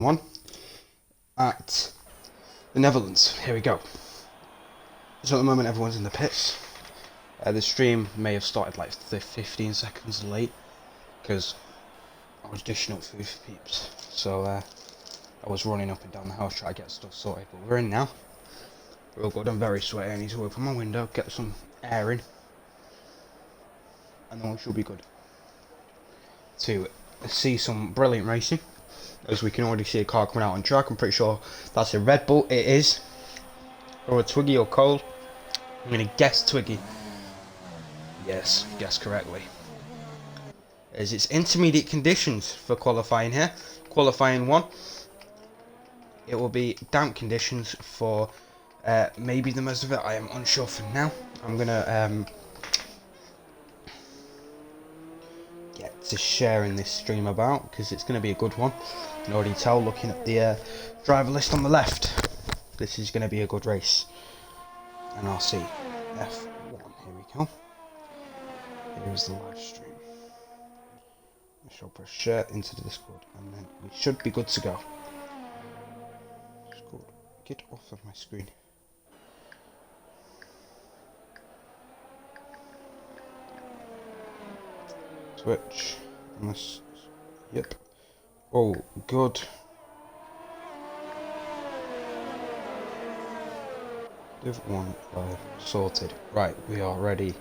NRCF1 at the Netherlands. Here we go. So at the moment everyone's in the pits. The stream may have started like 15 seconds late because I was dishing up food for peeps. So I was running up and down the house trying to get stuff sorted, but we're in now. We're all good. I'm very sweaty. I need to open my window, get some air in, and then we should be good to see some brilliant racing. As we can already see a car coming out on track. I'm pretty sure that's a Red Bull. It is. Or a Twiggy or Cole. I'm going to guess Twiggy. Yes, guess correctly. As it's intermediate conditions for qualifying here. Qualifying 1. It will be damp conditions for maybe the most of it. I am unsure for now. I'm going to get to sharing this stream about because it's going to be a good one. You can already tell looking at the driver list on the left. This is going to be a good race. NRCF1. Here we go. Here's the live stream. I shall press share into the Discord and then we should be good to go. Discord, get off of my screen. Twitch. Unless, yep. Oh, good. Div 1 5 sorted. Right, we are ready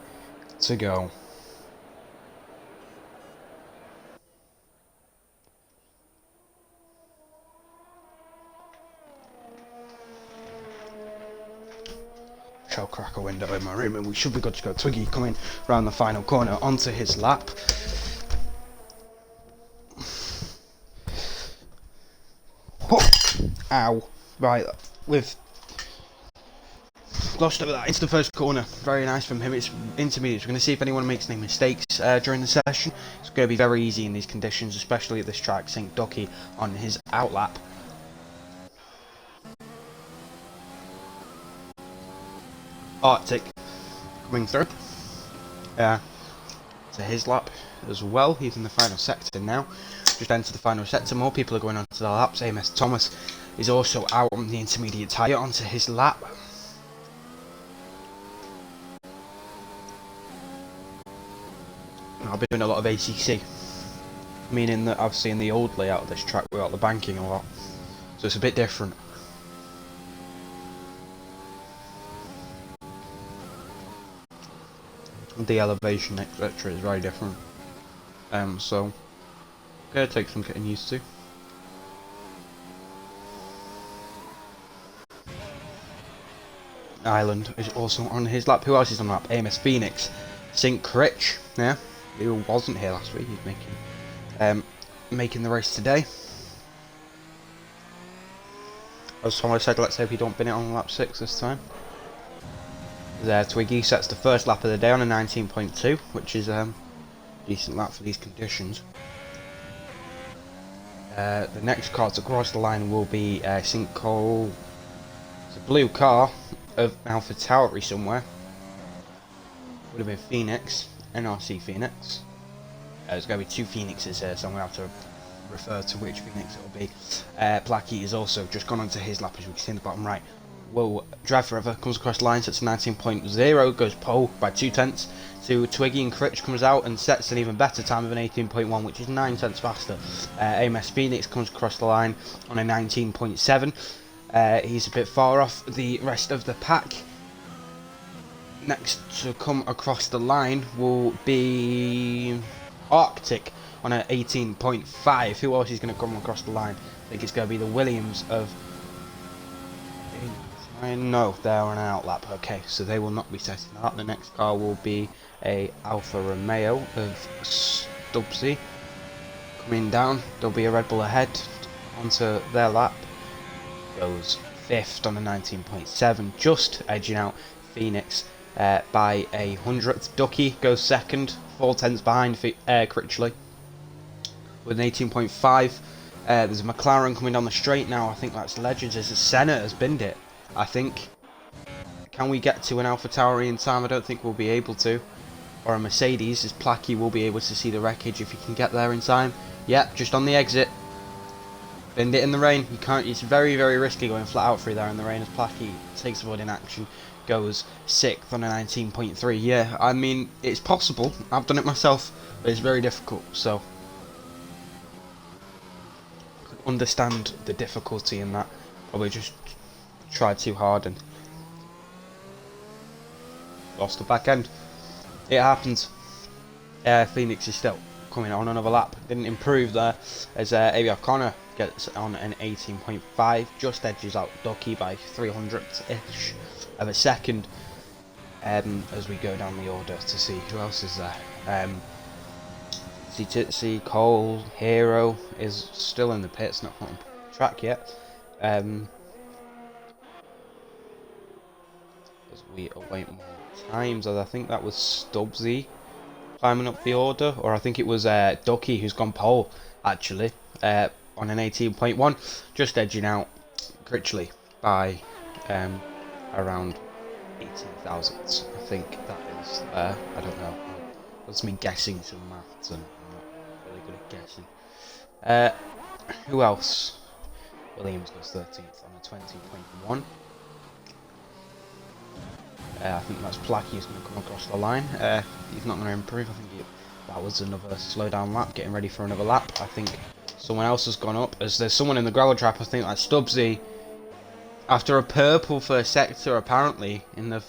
to go. Shall crack a window in my room and we should be good to go. Twiggy coming round the final corner onto his lap. Oh, ow. Right, we've glossed over that into the first corner. Very nice from him. It's intermediate. We're going to see if anyone makes any mistakes during the session. It's going to be very easy in these conditions, especially at this track. St. Ducky on his outlap. Arctic coming through. To his lap as well. He's in the final sector now. Just entered the final sector. More people are going on to the laps. AMS Thomas is also out on the intermediate tyre onto his lap. I've been doing a lot of ACC, meaning that I've seen the old layout of this track without the banking a lot, so it's a bit different. The elevation etc is very different, so gonna take some getting used to. Ireland is also on his lap. Who else is on the lap? Amos Phoenix, St. Critch, yeah, who wasn't here last week. He's making the race today. As someone said, let's hope he don't bin it on lap 6 this time. There, Twiggy sets the first lap of the day on a 19.2, which is a decent lap for these conditions. The next car to cross the line will be St. Cole. It's a blue car of Alpha Tauri somewhere. Would have been Phoenix, NRC Phoenix. There's going to be two Phoenixes here, so I'm going to have to refer to which Phoenix it will be. Blackie is also just gone onto his lap, as we can see in the bottom right. Whoa, Drive Forever comes across the line, sets a 19.0, goes pole by 2 tenths to Twiggy, and Critch comes out and sets an even better time of an 18.1, which is 9 tenths faster. AMS Phoenix comes across the line on a 19.7. He's a bit far off the rest of the pack. Next to come across the line will be Arctic on an 18.5. Who else is going to come across the line? I think it's going to be the Williams of... No, they're on an outlap. Okay, so they will not be setting that. The next car will be a Alfa Romeo of Stubbsy coming down. There'll be a Red Bull ahead onto their lap. Goes 5th on a 19.7, just edging out Phoenix by a 100th. Ducky goes 2nd, 4 tenths behind Critchley with an 18.5. There's a McLaren coming down the straight now. I think that's Legends. As a Senna has binned it. I think. Can we get to an Alpha Tauri in time? I don't think we'll be able to. Or a Mercedes, as Placky will be able to see the wreckage if he can get there in time. Yep, just on the exit. Binned it in the rain. You can't. It's very, very risky going flat out through there in the rain. As Placky takes avoiding action, goes 6th on a 19.3. Yeah, I mean it's possible. I've done it myself, but it's very difficult. So understand the difficulty in that. Probably just tried too hard and lost the back end. It happens. Phoenix is still coming on another lap. Didn't improve there as A.B. O'Connor gets on an 18.5, just edges out Ducky by 300th-ish of a second. As we go down the order to see who else is there. See Titsy, Cole, Hero is still in the pits, not on track yet. As we await more times, as I think that was Stubbsy climbing up the order, or I think it was Ducky who's gone pole actually on an 18.1, just edging out Critchley by around 18 thousandths. I think that is. I don't know. That's me guessing some maths, and I'm not really good at guessing. Who else? Williams goes 13th on a 20.1. I think that's Placky who's going to come across the line. He's not going to improve. I think that was another slow down lap, getting ready for another lap. I think someone else has gone up, as there's someone in the gravel trap. I think that's Stubbsy. After a purple first sector, apparently, in the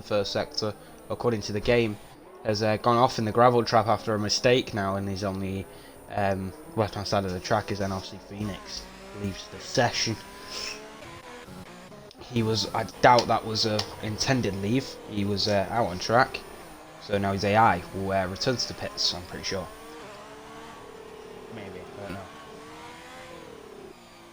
first sector, according to the game, has gone off in the gravel trap after a mistake now, and he's on the left-hand side of the track as NRC Phoenix leaves the session. He was, I doubt that was a intended leave. He was out on track, so now his AI will return to the pits. I'm pretty sure. Maybe, I don't know.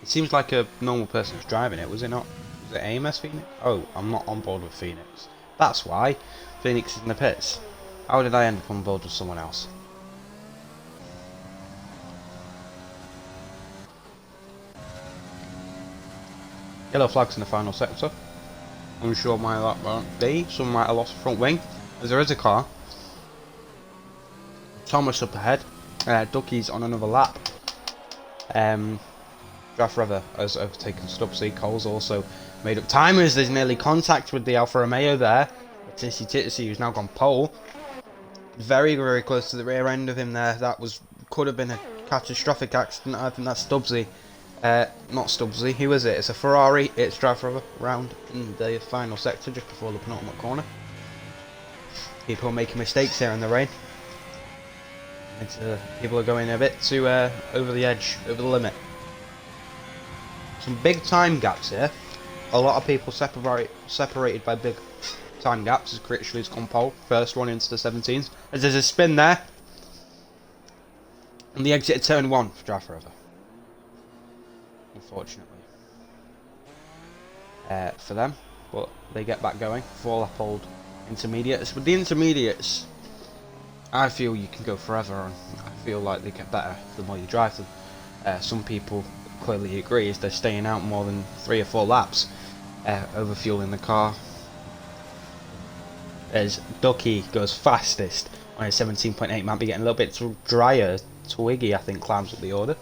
It seems like a normal person was driving it, was it not? Was it AMS Phoenix? Oh, I'm not on board with Phoenix. That's why Phoenix is in the pits. How did I end up on board with someone else? Yellow flags in the final sector. Unsure why that won't be. Some might have lost the front wing, as there is a car. Thomas up ahead. Ducky's on another lap. Draft River has overtaken Stubbsy. Cole's also made up time as there's nearly contact with the Alfa Romeo there. Titsy, who's now gone pole. Very, very close to the rear end of him there. That could have been a catastrophic accident. I think that's Stubbsy. Not Stubbsy. Who is it? It's a Ferrari. It's Draft River round in the final sector just before the penultimate corner. People are making mistakes here in the rain. People are going a bit too over the edge, over the limit. Some big time gaps here. A lot of people separated by big time gaps as Critchley's gone pole. First one into the 17s. As there's a spin there. And the exit of turn 1 for Draft River. Unfortunately. For them. But they get back going. 4-lap old intermediates. With the intermediates, I feel you can go forever, and I feel like they get better the more you drive them. Some people clearly agree as they're staying out more than 3 or 4 laps, overfueling the car. As Ducky goes fastest on a 17.8, might be getting a little bit drier. Twiggy, I think, climbs up the order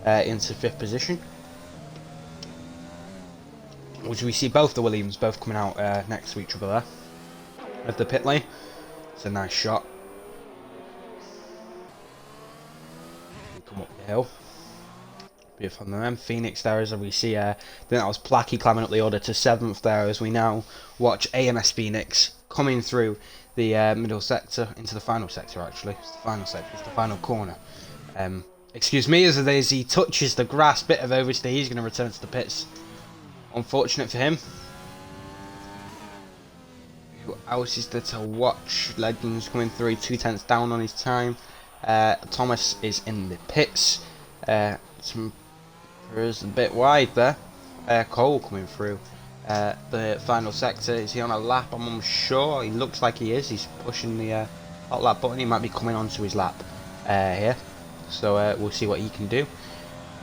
into 5th position. Which we see both the Williams both coming out next to each other there. At the pit lane. It's a nice shot. Come up the hill. Beautiful from them. Phoenix there as we see, I think that was Placky climbing up the order to 7th there as we now watch AMS Phoenix coming through the middle sector into the final sector actually. It's the final sector, it's the final corner. Excuse me, as he touches the grass, bit of overstay, he's going to return to the pits. Unfortunate for him. Who else is there to watch? Legends coming through, 2/10 down on his time. Thomas is in the pits. Some is a bit wide there. Cole coming through the final sector. Is he on a lap? I'm unsure. He looks like he is. He's pushing the hot lap button. He might be coming onto his lap here. So we'll see what he can do.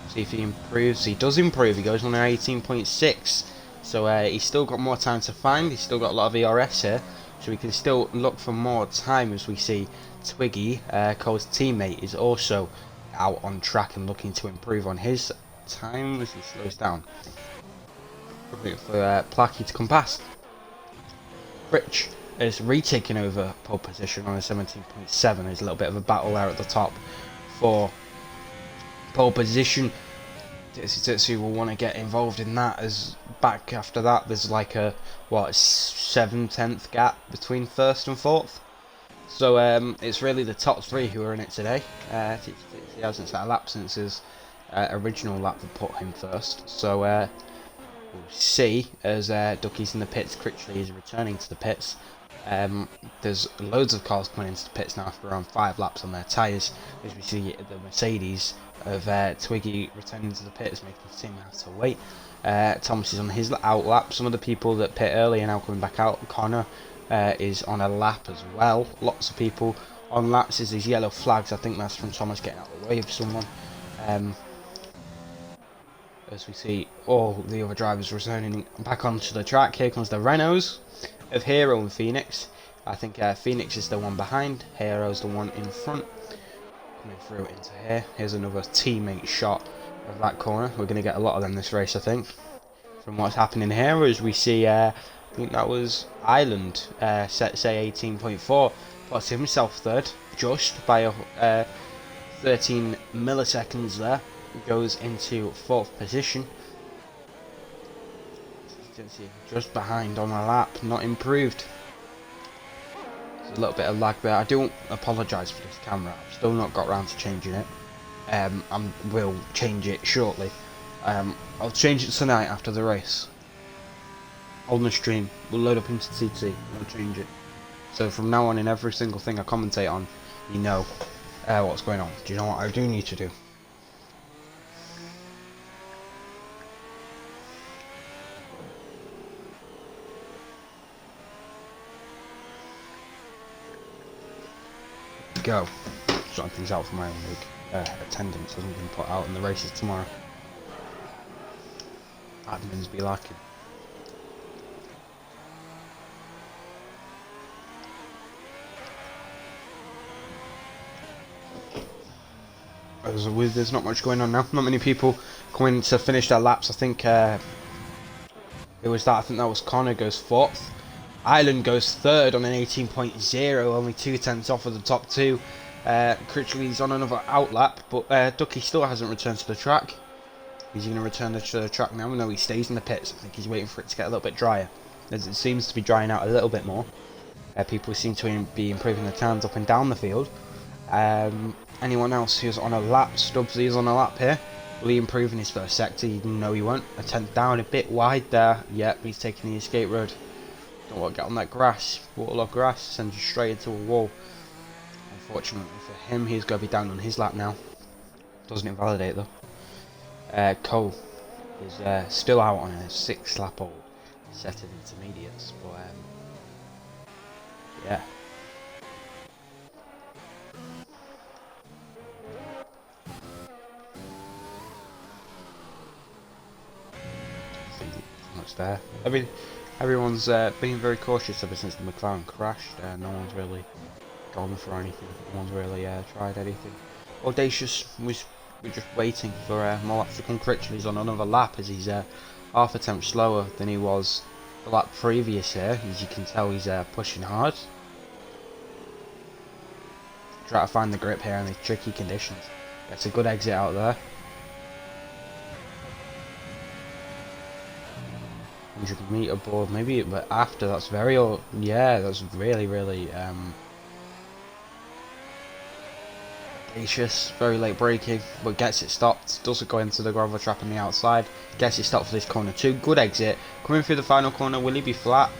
See if he improves. He does improve. He goes on an 18.6. So he's still got more time to find. He's still got a lot of ERS here. So we can still look for more time as we see Twiggy, Cole's teammate, is also out on track and looking to improve on his time as he slows down. Waiting for Placky to come past. Rich is retaking over pole position on a 17.7. There's a little bit of a battle there at the top for pole position. Tetsu will want to get involved in that, as back after that there's like a 7/10 gap between first and fourth. So it's really the top three who are in it today. He hasn't set a lap since his original lap that put him first. So we'll see as Ducky's in the pits. Critchley is returning to the pits. There's loads of cars coming into the pits now after around 5 laps on their tyres, as we see the Mercedes of Twiggy returning to the pits, making the team have to wait. Thomas is on his out lap. Some of the people that pit early are now coming back out. Connor is on a lap as well. Lots of people on laps. There's these yellow flags. I think that's from Thomas getting out of the way of someone. As we see all the other drivers returning back onto the track. Here comes the Renaults of Hero and Phoenix. I think Phoenix is the one behind, Hero's the one in front. Coming through into here. Here's another teammate shot of that corner. We're going to get a lot of them this race, I think. From what's happening here, as we see, I think that was Ireland, set say 18.4, puts himself third, just by 13 milliseconds there. Goes into 4th position. Just behind on a lap, not improved. There's a little bit of lag there. I do apologise for this camera. I've still not got round to changing it. I will change it shortly. I'll change it tonight after the race. On the stream, we'll load up into TT and I'll change it. So from now on, in every single thing I commentate on, you know what's going on. Do you know what I do need to do? Go. Sorting things out for my own league. Attendance hasn't been put out in the races tomorrow. Admins be lacking. There's not much going on now. Not many people coming to finish their laps. I think it was that. I think that was Connor goes 4th. Ireland goes 3rd on an 18.0, only 2/10 off of the top 2. Critchley's on another outlap, but Ducky still hasn't returned to the track. He's going to return to the track now. No, he stays in the pits. I think he's waiting for it to get a little bit drier, as it seems to be drying out a little bit more. People seem to be improving their times up and down the field. Anyone else who's on a lap? Stubbsy is on a lap here. Will he improve in his first sector? No, he won't. A 10th down, a bit wide there. Yep, he's taking the escape road. Don't want to get on that grass, waterlogged grass, sends you straight into a wall. Unfortunately for him, he's going to be down on his lap now. Doesn't invalidate though. Cole is still out on a 6 lap old set of intermediates, but yeah. Much there. I mean, everyone's been very cautious ever since the McLaren crashed. No one's really gone for anything. No one's really tried anything. Audacious was just waiting for more laps to come. Critchley's on another lap as he's half a tenth slower than he was the lap previous here. As you can tell, he's pushing hard. Try to find the grip here in these tricky conditions. Gets a good exit out there. 100-meter board, maybe, but after that's very, yeah, that's really audacious. Very late braking, but gets it stopped. Doesn't go into the gravel trap on the outside. Gets it stopped for this corner too. Good exit. Coming through the final corner, will he be flat?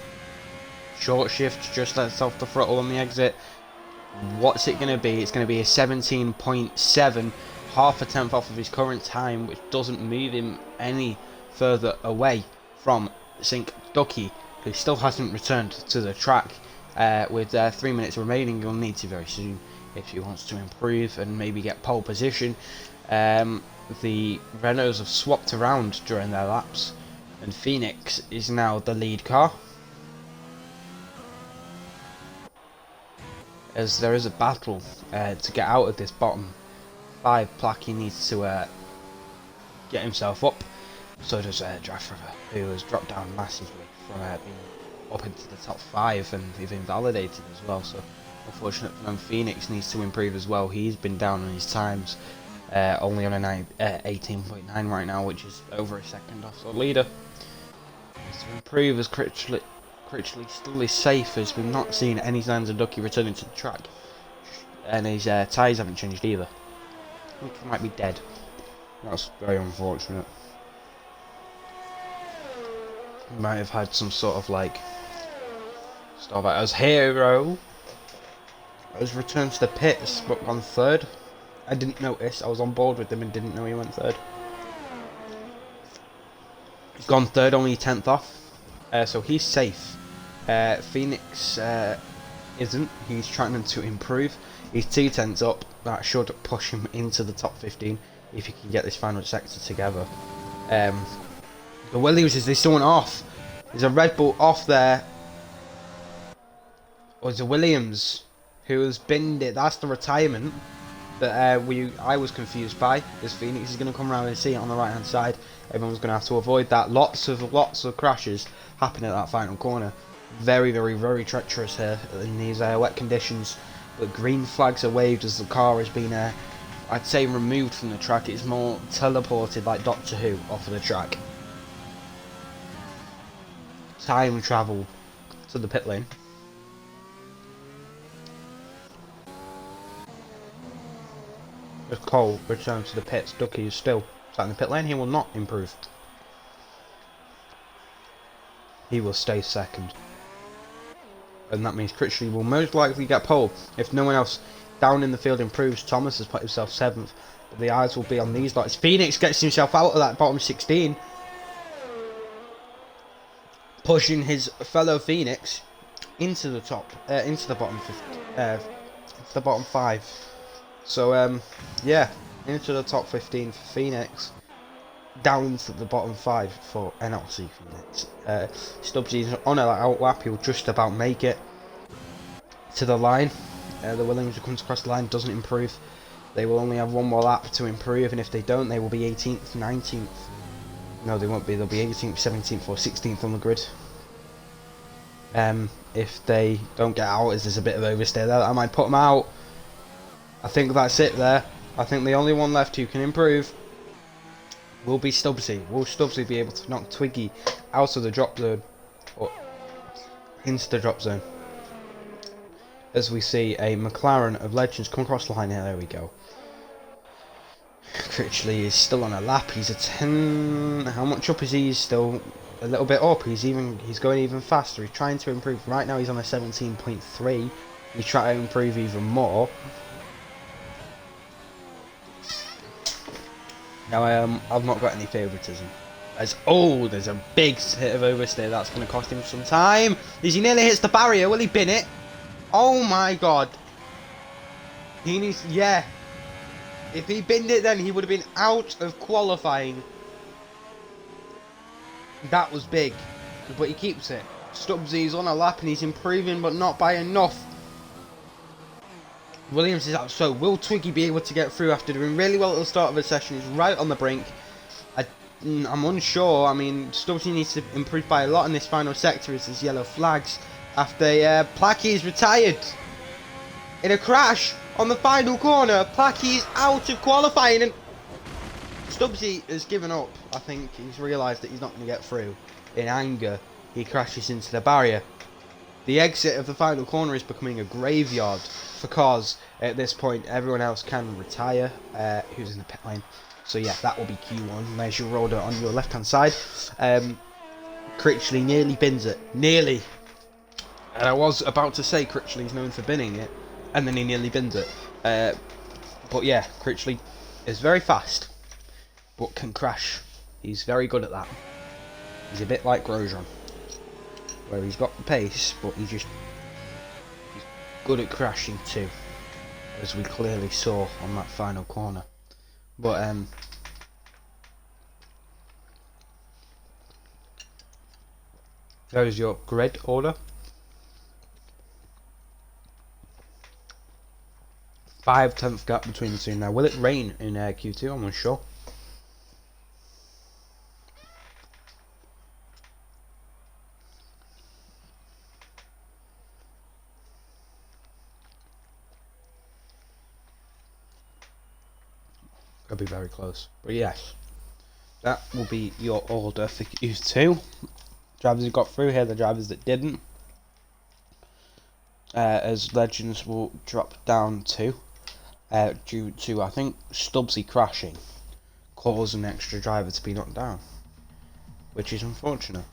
Short shift, just lets off the throttle on the exit. What's it going to be? It's going to be a 17.7, half a tenth off of his current time, which doesn't move him any further away from Sink Ducky, who still hasn't returned to the track. With 3 minutes remaining, he'll need to very soon if he wants to improve and maybe get pole position. The Renaults have swapped around during their laps, and Phoenix is now the lead car. As there is a battle to get out of this bottom 5, Placky needs to get himself up. So does Drive Forever, who has dropped down massively from being up into the top 5, and they've invalidated as well. So unfortunate for them. Phoenix needs to improve as well. He's been down on his times, only on a 18.9 right now, which is over a second off the leader. Needs to improve as Critchley still is safe, as we've not seen any signs of Ducky returning to the track, and his tyres haven't changed either. I think he might be dead. That's very unfortunate. He might have had some sort of like stuff like as hero has returned to the pits but gone third. I didn't notice. I was on board with him and didn't know he went third. He's gone third, only 10th off. So he's safe. Phoenix isn't. He's trying to improve. He's 2 tenths up. That should push him into the top 15 if he can get this final sector together. The Williams, is there someone off? There's a Red Bull off there. Or is it Williams who has binned it? That's the retirement that I was confused by. Because Phoenix is going to come around and see it on the right hand side. Everyone's going to have to avoid that. Lots of crashes happen at that final corner. Very, very, very treacherous here in these wet conditions. But green flags are waved as the car has been, I'd say, removed from the track. It's more teleported like Doctor Who off of the track. Time travel to the pit lane. As Cole returns to the pits, Ducky is still sat in the pit lane. He will not improve. He will stay second. And that means Critchley will most likely get pole. If no one else down in the field improves, Thomas has put himself 7th. But the eyes will be on these lights. Phoenix gets himself out of that bottom 16. Pushing his fellow Phoenix into the top, into the bottom 5. So yeah, into the top 15 for Phoenix, down into the bottom 5 for NRC Phoenix. Stubbsy's on a out lap. He'll just about make it to the line. The Williams who comes across the line doesn't improve. They will only have one more lap to improve, and if they don't, they will be 18th, 19th. No, they won't be. They'll be 18th, 17th, or 16th on the grid. If they don't get out, as there's a bit of overstay there, I might put them out. I think that's it there. I think the only one left who can improve will be Stubbsy. Will Stubbsy be able to knock Twiggy out of the drop zone, or into the drop zone? As we see a McLaren of Legends come across the line here. There we go. Critchley is still on a lap. He's a 10. How much up is he? He's still a little bit up. He's going even faster. He's trying to improve. Right now he's on a 17.3. He's trying to improve even more. Now I've not got any favouritism. There's a big hit of oversteer. That's going to cost him some time. As he nearly hits the barrier. Will he bin it? Oh my god. He needs, yeah. If he binned it then, he would have been out of qualifying. That was big. But he keeps it. Stubbsy's on a lap and he's improving, but not by enough. Williams is out. So will Twiggy be able to get through after doing really well at the start of the session? He's right on the brink. I'm unsure. I mean, Stubbsy needs to improve by a lot in this final sector as there's yellow flags. After Placky is retired in a crash on the final corner. Placky is out of qualifying and Stubbsy has given up. I think he's realised that he's not going to get through. In anger, he crashes into the barrier. The exit of the final corner is becoming a graveyard for cars at this point. Everyone else can retire who's in the pit lane. So yeah, that will be Q1. There's your roller on your left hand side. Critchley nearly bins it. Nearly. And I was about to say Critchley's known for binning it, and then he nearly bins it. But yeah, Critchley is very fast, but can crash. He's very good at that. He's a bit like Grosjean, where he's got the pace, but he's good at crashing too, as we clearly saw on that final corner. But there's your grid order. 5/10 gap between the two. Now, will it rain in Q2? I'm unsure. Could be very close. But yes, that will be your order for Q2. Drivers who got through, here the drivers that didn't. As Legends will drop down to, due to, I think, Stubbsy crashing, caused an extra driver to be knocked down, which is unfortunate.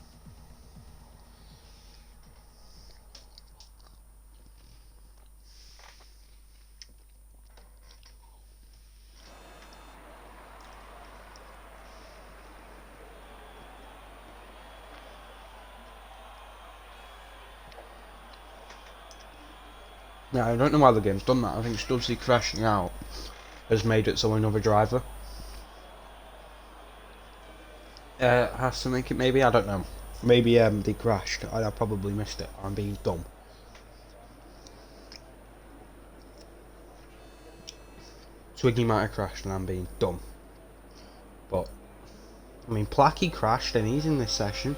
Now, I don't know why the game's done that. I think Stubbsy crashing out has made it so another driver has to make it, maybe, I don't know. Maybe they crashed. I probably missed it. I'm being dumb. Twiggy might have crashed and I'm being dumb. But, I mean, Placky crashed and he's in this session.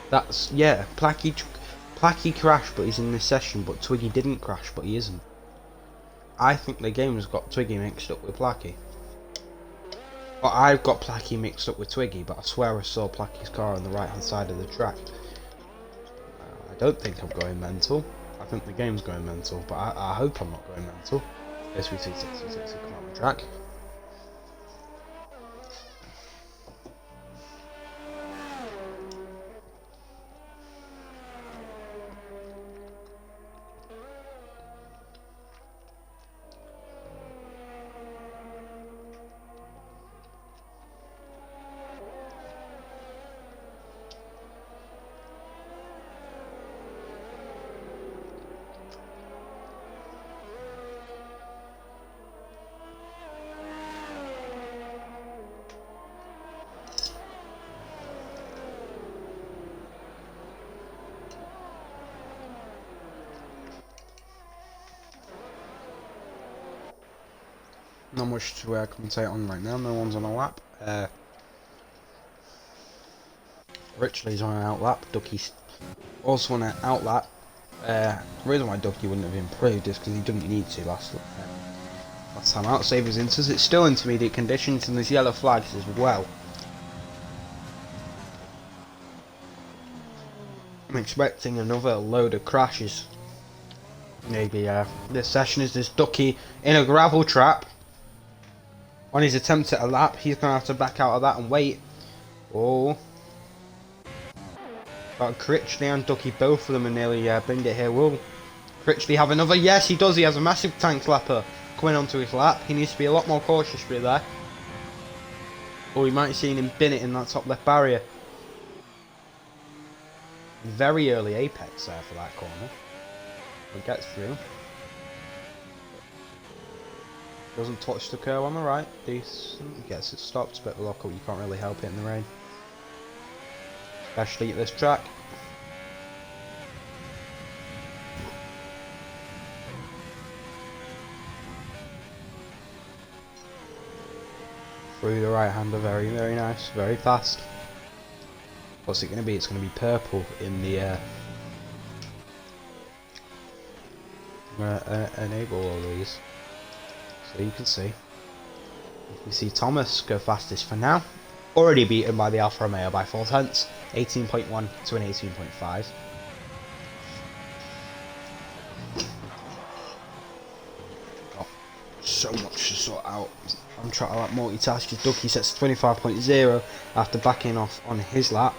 That's, yeah, Placky crashed but he's in this session, but Twiggy didn't crash but he isn't. I think the game's got Twiggy mixed up with Placky. Well, I've got Placky mixed up with Twiggy, but I swear I saw Placky's car on the right hand side of the track. I don't think I'm going mental. I think the game's going mental, but I hope I'm not going mental. Yes, we see 66 come on the track. Not much to commentate on right now. No one's on a lap. Richley's on an out lap. Ducky's also on an out lap. The reason why Ducky wouldn't have improved is because he didn't need to last time out. Savers enters. It's still intermediate conditions and there's yellow flags as well. I'm expecting another load of crashes. Maybe this session is this Ducky in a gravel trap. On his attempt at a lap, he's going to have to back out of that and wait. Oh. But Critchley and Ducky, both of them are nearly binned it here. Will Critchley have another? Yes, he does. He has a massive tank slapper coming onto his lap. He needs to be a lot more cautious with there. Or we might have seen him bin it in that top left barrier. Very early apex there for that corner. But gets through. Doesn't touch the curb on the right. Decent. Gets it stopped. A bit of a lockup. You can't really help it in the rain. Especially at this track. Through the right hander. Very, very nice. Very fast. What's it going to be? It's going to be purple in the enable all these. So you can see. You see Thomas go fastest for now. Already beaten by the Alfa Romeo by 4 tenths. 18.1 to an 18.5. Got so much to sort out. I'm trying to like multitask. Ducky sets 25.0 after backing off on his lap.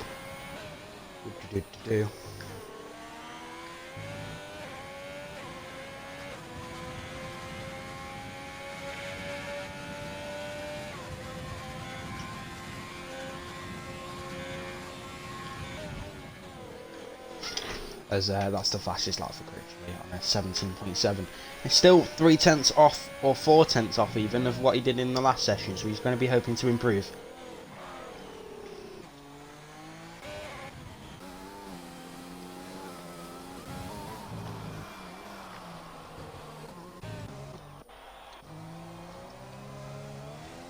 As that's the fastest lap for Critchley on a 17.7. It's still 3 tenths off, or 4 tenths off even, of what he did in the last session, so he's going to be hoping to improve.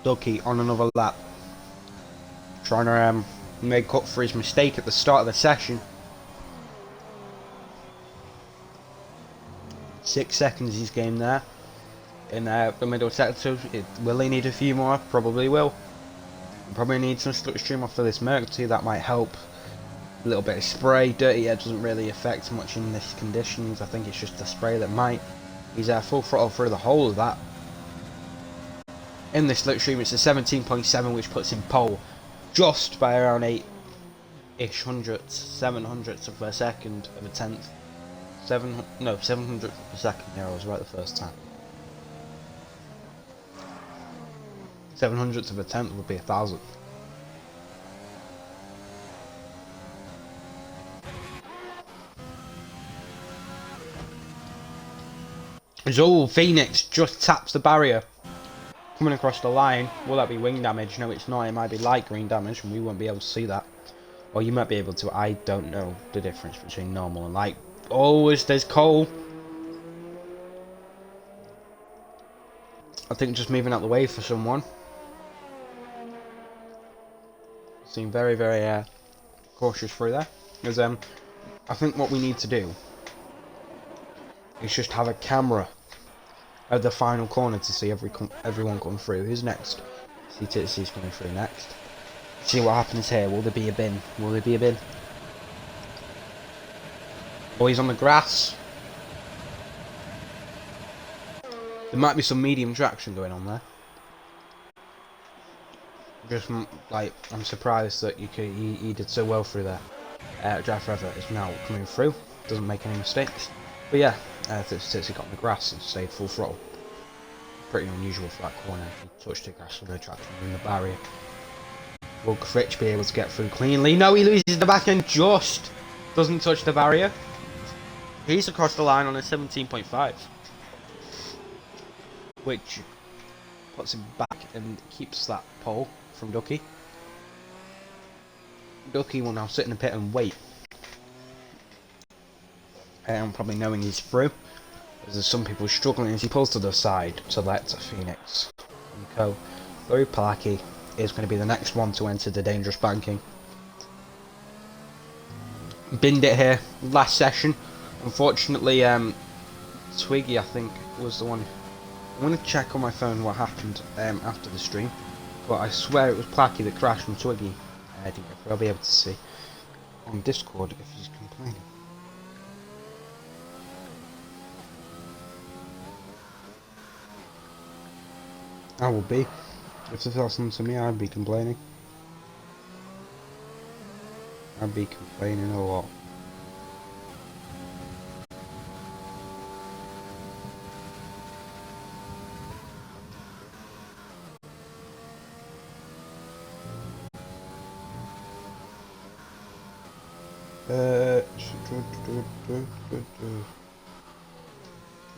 Ducky on another lap, trying to make up for his mistake at the start of the session. 6 seconds he's gained there in the middle sector. Will he need a few more? Probably will. Probably need some slipstream off of this Mercury, that might help. A little bit of spray. Dirty air doesn't really affect much in these conditions. I think it's just the spray that might. He's full throttle through the whole of that. In this slipstream it's a 17.7, which puts him pole just by around 8-ish hundredths, 700ths of a second of a tenth. 700th of a second. Yeah, I was right the first time. 700ths of a tenth would be 1,000th. Oh, Phoenix just taps the barrier. Coming across the line. Will that be wing damage? No, it's not. It might be light green damage, and we won't be able to see that. Or you might be able to. I don't know the difference between normal and light. Oh, there's Cole. I think just moving out the way for someone. Seem very, very cautious through there. Because I think what we need to do is just have a camera at the final corner to see everyone come through. Who's next? See Titsy's coming through next. See what happens here. Will there be a bin? Will there be a bin? Oh, he's on the grass. There might be some medium traction going on there. Just like, I'm surprised that he did so well through there. Drive Forever is now coming through. Doesn't make any mistakes. But yeah, Titsy got on the grass and stayed full throttle. Pretty unusual for that corner. He touched the grass with no traction in the barrier. Will Critch be able to get through cleanly? No, he loses the back end, just doesn't touch the barrier. He's across the line on a 17.5, which puts him back and keeps that pole from Ducky. Ducky will now sit in the pit and wait. Probably knowing he's through. There's some people struggling as he pulls to the side to let Phoenix go. Very Palaki is going to be the next one to enter the dangerous banking. Binned it here last session. Unfortunately, Twiggy, I think, was the one. I'm going to check on my phone what happened after the stream, but I swear it was Placky that crashed from Twiggy. I think I'll be able to see on Discord if he's complaining. I will be. If this happened to me, I'd be complaining. I'd be complaining a lot.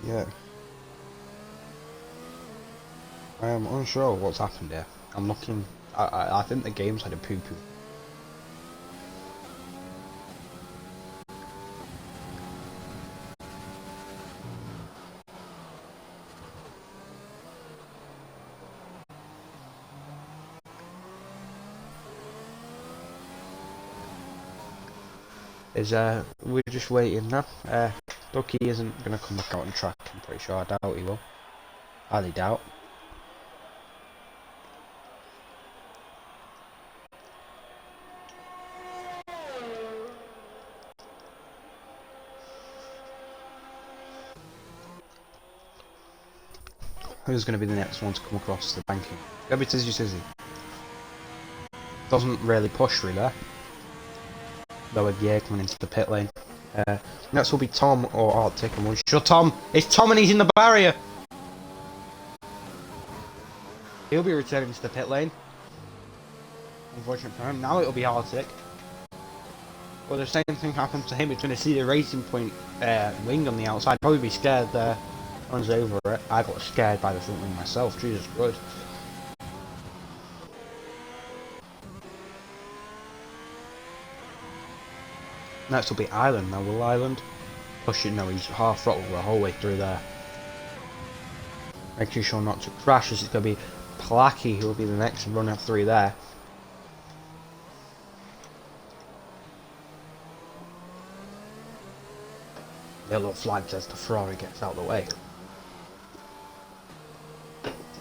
Yeah. I am unsure of what's happened here. I'm looking. I think the game's had a poo-poo. We're just waiting now. Ducky isn't gonna come back out on track. I'm pretty sure. I doubt he will. Highly doubt. Who's going to be the next one to come across the banking? Gonna be Tizzy. Doesn't really push through there. Lower gear coming into the pit lane. Next will be Tom or Arctic. I'm unsure. Tom! It's Tom and he's in the barrier! He'll be returning to the pit lane. Unfortunate for him. Now it'll be Arctic. Well, the same thing happens to him. He's going to see the Racing Point wing on the outside. Probably be scared there. Runs over it. I got scared by the front wing myself. Jesus Christ. Next will be Island. Now will Island pushing? No, he's half throttle the whole way through there. Making sure not to crash, as it's going to be Placky who will be the next runner through there. Yellow flags as the Ferrari gets out of the way.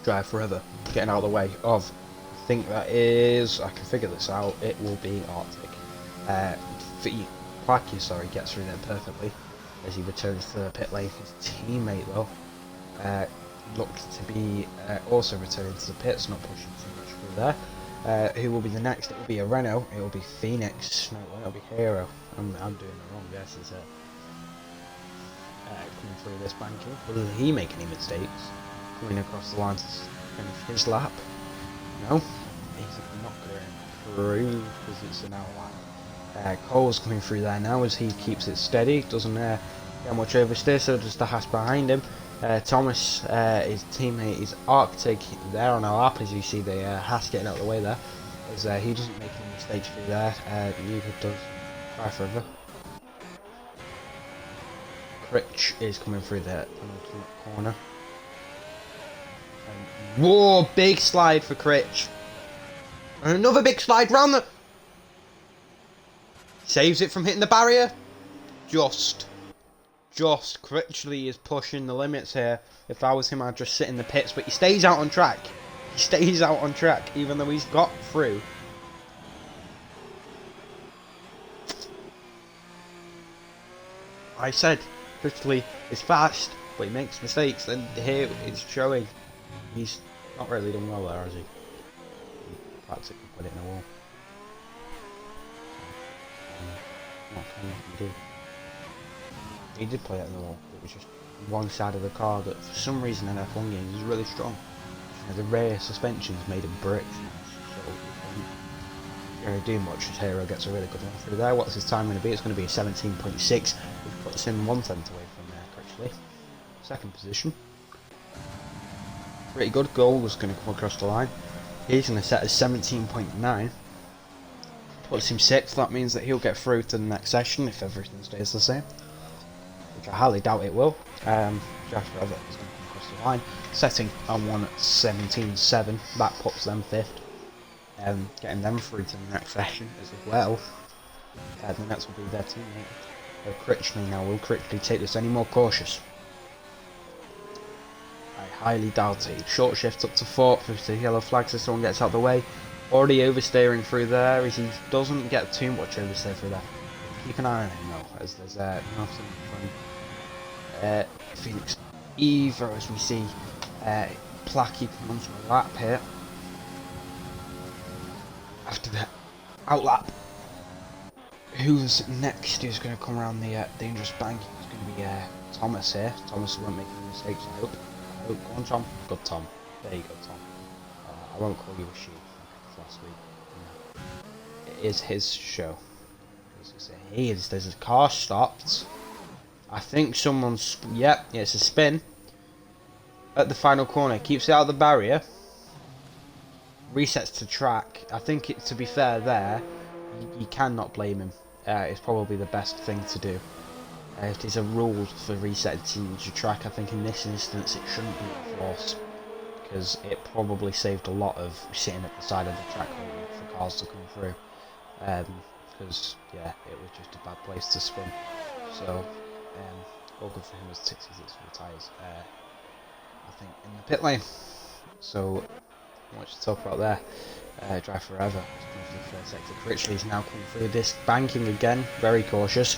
Drive forever, getting out of the way of, I think that is, I can figure this out, it will be Arctic. Placky, sorry, gets through there perfectly as he returns to the pit lane. His teammate though looks to be also returning to the pits, not pushing too much through there. Who will be the next? It will be a Renault, it will be Phoenix, no, it will be Hero. I'm doing the wrong guesses here. Coming through this banking. Will he make any mistakes? Coming across the line to finish his lap? No, he's not going through because it's an outlap. Cole's coming through there now as he keeps it steady, doesn't get much oversteer, so does the Haas behind him. Thomas, his teammate, is Arctic there on our lap, as you see the Haas getting out of the way there, as he doesn't make any mistakes through there, neither does Try Forever. Critch is coming through the penultimate corner. And, whoa, big slide for Critch. And another big slide round the... Saves it from hitting the barrier. Just. Critchley is pushing the limits here. If I was him, I'd just sit in the pits. But he stays out on track. He stays out on track, even though he's got through. I said... Critchley is fast, but he makes mistakes, and here it's showing. He's not really done well there, has he? Perhaps it can put it in a wall. What can he do? He did play it in the wall. It was just one side of the car that, for some reason, in F1 games is really strong. You know, the rear suspension's made of bricks, so going to do much as Hero gets a really good one through there. What's his time going to be? It's going to be a 17.6, which puts him 1 tenth away from there, Critchley. Second position. Pretty good. Goal was going to come across the line. He's going to set as 17.9. Puts him 6th. That means that he'll get through to the next session if everything stays the same, which I highly doubt it will. Josh Forever is going to come across the line, setting on 1:17.7. That puts them 5th. Getting them through to the next session as well. The next will be their teammate. Critchley now. Will Critchley take this any more cautious? I highly doubt it. Short shift up to 4th with the yellow flag so someone gets out of the way. Already oversteering through there as he doesn't get too much oversteer through there. Keep an eye on him though, as there's nothing from Phoenix either, as we see Placky come onto the lap here. After that outlap, who's next? Who's going to come around the dangerous bank? It's going to be Thomas here. Thomas won't make any mistakes, I hope. Go on, Tom. Good Tom. There you go, Tom. I won't call you a sheep like last week. It is his show. There's a car stopped. I think someone's... Yep, yeah, it's a spin. At the final corner. Keeps it out of the barrier. Resets to track. I think, to be fair there, you cannot blame him. It's probably the best thing to do. If there's a rule for resetting to track, I think in this instance it shouldn't be enforced, because it probably saved a lot of sitting at the side of the track waiting for cars to come through. Because, yeah, it was just a bad place to spin. So, all good for him as Tixie retires, I think, in the pit lane. So, not much to talk about there. Drive Forever is coming through the third sector. Critchley's now coming through this, banking again, very cautious.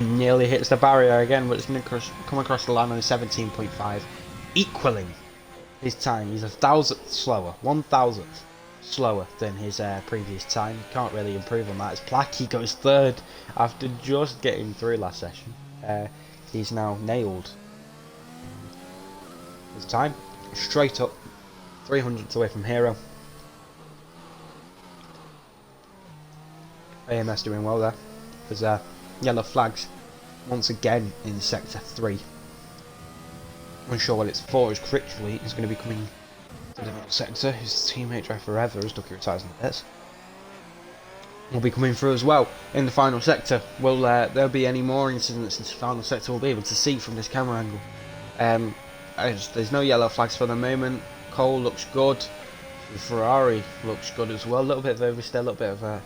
Nearly hits the barrier again, but it's going to come across the line on a 17.5, equaling his time. He's 1,000th slower, 1,000th slower than his previous time. Can't really improve on that as Placky goes 3rd after just getting through last session. He's now nailed his time, straight up, 300th away from Hero. AMS doing well there. There's yellow flags once again in sector 3. Unsure what it's for, as Critchley is going to be coming to the middle sector. His teammate Drive Forever, as Ducky retires in the pits, will be coming through as well in the final sector. Will there be any more incidents in the final sector we'll be able to see from this camera angle? There's no yellow flags for the moment. Cole looks good. The Ferrari looks good as well. A little bit of oversteer, a little bit of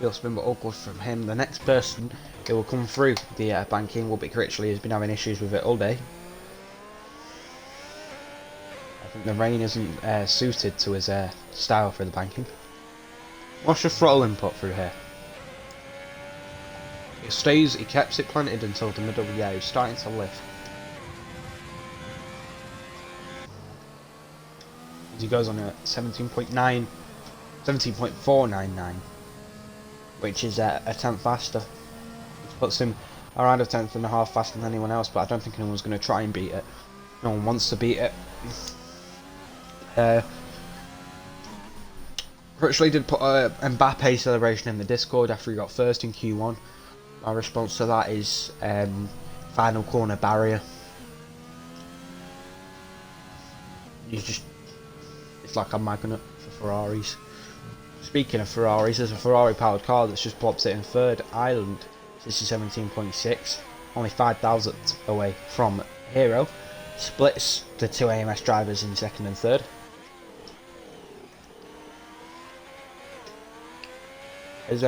Wheel spin, but all good from him. The next person who will come through the banking will be Critchley, who's been having issues with it all day. I think the rain isn't suited to his style for the banking. What's your throttle input through here? It stays, he keeps it planted until the middle, yeah, he's starting to lift. He goes on at 17.499, which is a tenth faster, which puts him around a tenth and a half faster than anyone else, but I don't think anyone's going to try and beat it. No one wants to beat it. Critchley did put a Mbappe celebration in the Discord after he got first in Q1. My response to that is final corner barrier. It's like a magnet for Ferraris. Speaking of Ferraris, there's a Ferrari powered car that's just popped it in third. Ireland, 17.6, only 5,000 away from Hero. Splits the two AMS drivers in second and third. As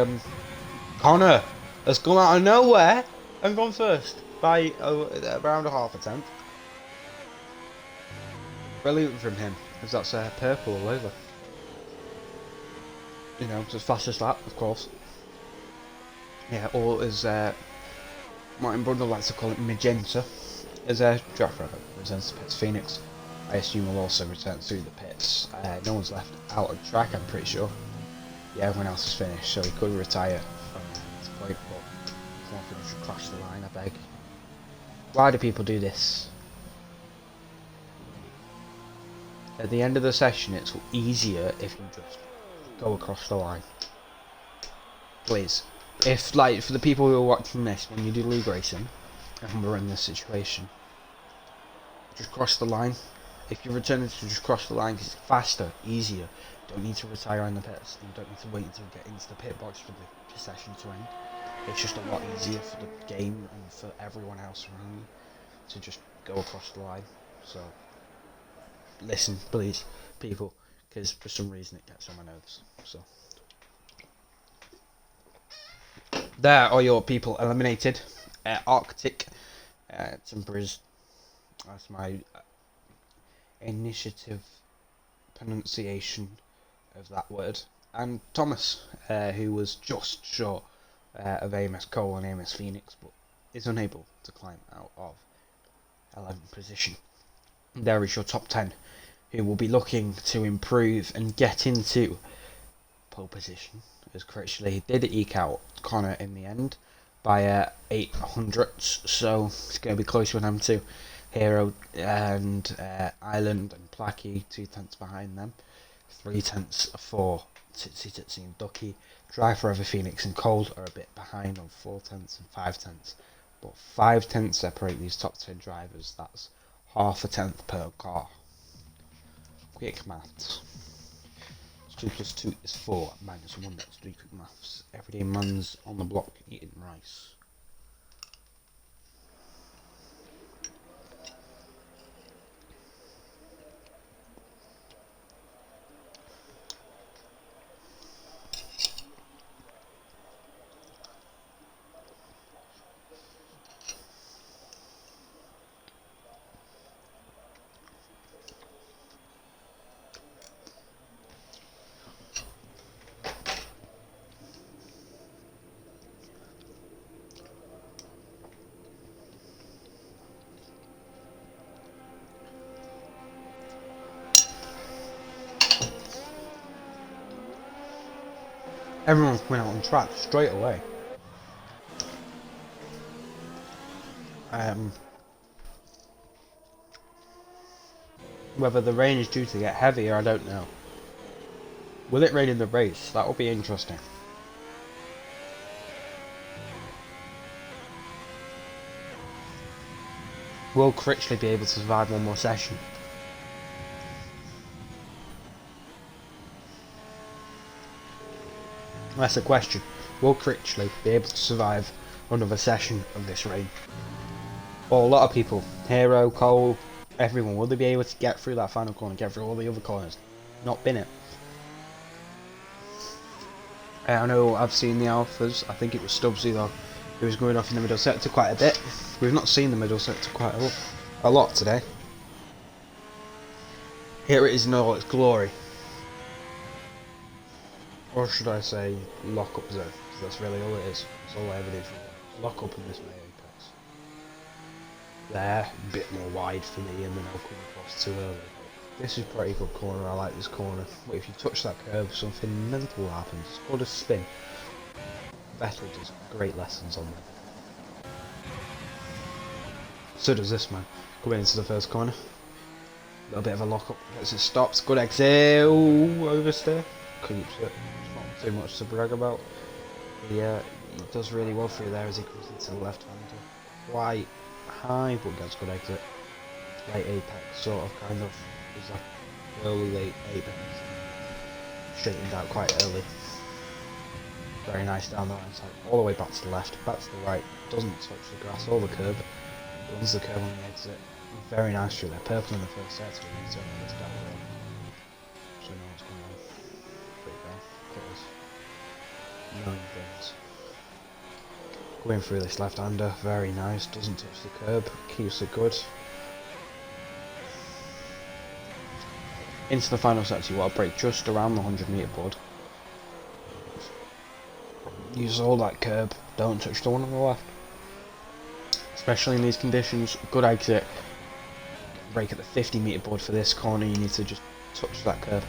Connor has come out of nowhere and gone first by around a half a tenth. Brilliant from him, as that's purple all over. You know, it's as fast as that, of course. Yeah, or as Martin Brundle likes to call it, magenta. As Jack Rabbit returns to pits, Phoenix, I assume, will also return through the pits. No one's left out of track, I'm pretty sure. Yeah, everyone else is finished, so he could retire from this point, but can't finish and crash the line, I beg. Why do people do this? At the end of the session, it's easier if you just go across the line. Please. If, like, for the people who are watching this, when you do league racing, and we're in this situation, just cross the line. If you're returning to just cross the line, because it's faster, easier. You don't need to retire in the pits. You don't need to wait until you get into the pit box for the session to end. It's just a lot easier for the game and for everyone else around you to just go across the line. So, listen, please, people, because for some reason it gets on my nerves. So, there are your people eliminated. Arctic Temperatures. That's my initiative pronunciation of that word. And Thomas, who was just short of Amos Cole and Amos Phoenix, but is unable to climb out of 11th position. There is your top 10, who will be looking to improve and get into pole position, as Critchley did eke out Connor in the end by 8 hundredths, so it's going to be close with them too. Hero and Ireland and Placky 2 tenths behind them, 3 tenths for Titsy and Ducky. Dry Forever Phoenix and Cold are a bit behind on 4 tenths and 5 tenths, but 5 tenths separate these top 10 drivers. That's half a tenth per car. Quick maths. 2 plus 2 is 4, minus 1, that's 3 quick maths. Everyday man's on the block eating rice. Everyone's coming out on track straight away. Whether the rain is due to get heavier, I don't know. Will it rain in the race? That will be interesting. Will Critchley be able to survive one more session? That's the question. Will Critchley be able to survive another session of this rain? Well, a lot of people, Hero, Cole, everyone, will they be able to get through that final corner, get through all the other corners? Not been it. I know I've seen the Alphas. I think it was Stubbsy though, who was going off in the middle sector quite a bit. We've not seen the middle sector quite a lot today. Here it is in all its glory. Or should I say, lock up zone, because that's really all it is. That's all I ever did for lock up in this May apex. There, a bit more wide for me, and then I'll come across too early. This is a pretty good corner, I like this corner. But if you touch that curve, something mental happens. It's called a spin. Vettel does great lessons on that. So does this man. Coming into the first corner. A little bit of a lock up, gets it stopped. Good exit. Ooh, oversteer. Keeps it. Not too much to brag about. Yeah, he does really well through there as he comes into the left hander. Quite high, but gets good exit. Late apex, sort of, kind of. Is like early late apex. Straightened out quite early. Very nice down the right side. All the way back to the left, back to the right. Doesn't touch the grass or the curb. Runs the curb on the exit. Very nice through there. Purple in the first set. So we need to turn this down the road. So you know what's going on. Pretty bad. Cutters. Million things. Going through this left-hander. Very nice. Doesn't touch the curb. Keeps it good. Into the final sector, you want to brake just around the 100-metre board. Use all that curb. Don't touch the one on the left. Especially in these conditions. Good exit. Brake at the 50-metre board for this corner. You need to just touch that curb.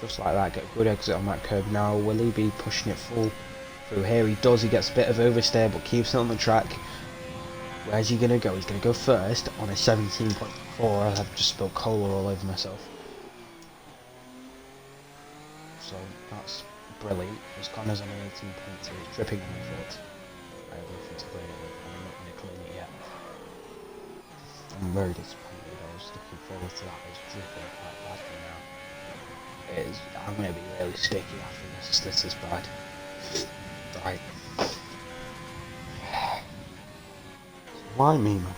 Just like that. Get a good exit on that curb. Now, will he be pushing it full through here? He does. He gets a bit of oversteer, but keeps it on the track. Where's he going to go? He's going to go first on a 17.4. I've just spilled cola all over myself. So that's brilliant. As Connor's on an 18.2, he's dripping on my foot. I have nothing to clean it with, and I'm not going to clean it yet. I'm very disappointed. I was looking forward to that. It's dripping quite badly now. I'm going to be really sticky after this. This is bad. Right. Why me, man?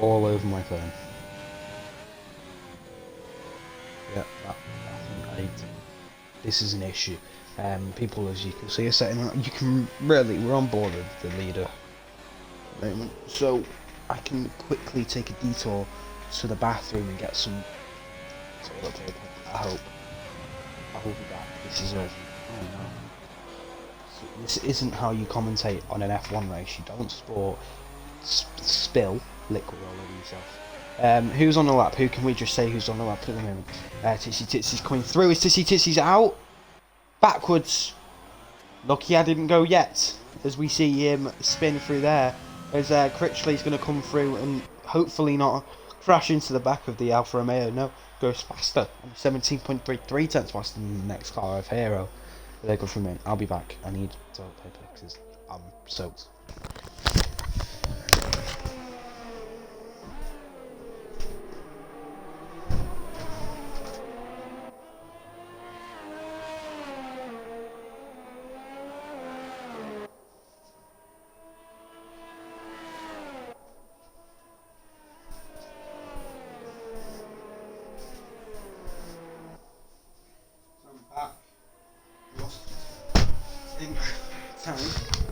All over my phone. Yeah, this is an issue. People, as you can see, are setting up. You can really, we're on board with the leader at the moment, so I can quickly take a detour to the bathroom and get some toilet paper. I hope be back. This is urgent. Oh no. So this isn't how you commentate on an F1 race. You don't spill liquid all over yourself. Who's on the lap? Who can we just say who's on the lap at the moment? Titsy Titsy's coming through. Is Titsy Titsy's out? Backwards. Lucky I didn't go yet. As we see him spin through there. As Critchley's going to come through and hopefully not crash into the back of the Alfa Romeo. No, goes faster. 17.33 tenths faster than the next car of Hero. They're good for me. I'll be back. I need toilet paper because I'm soaked.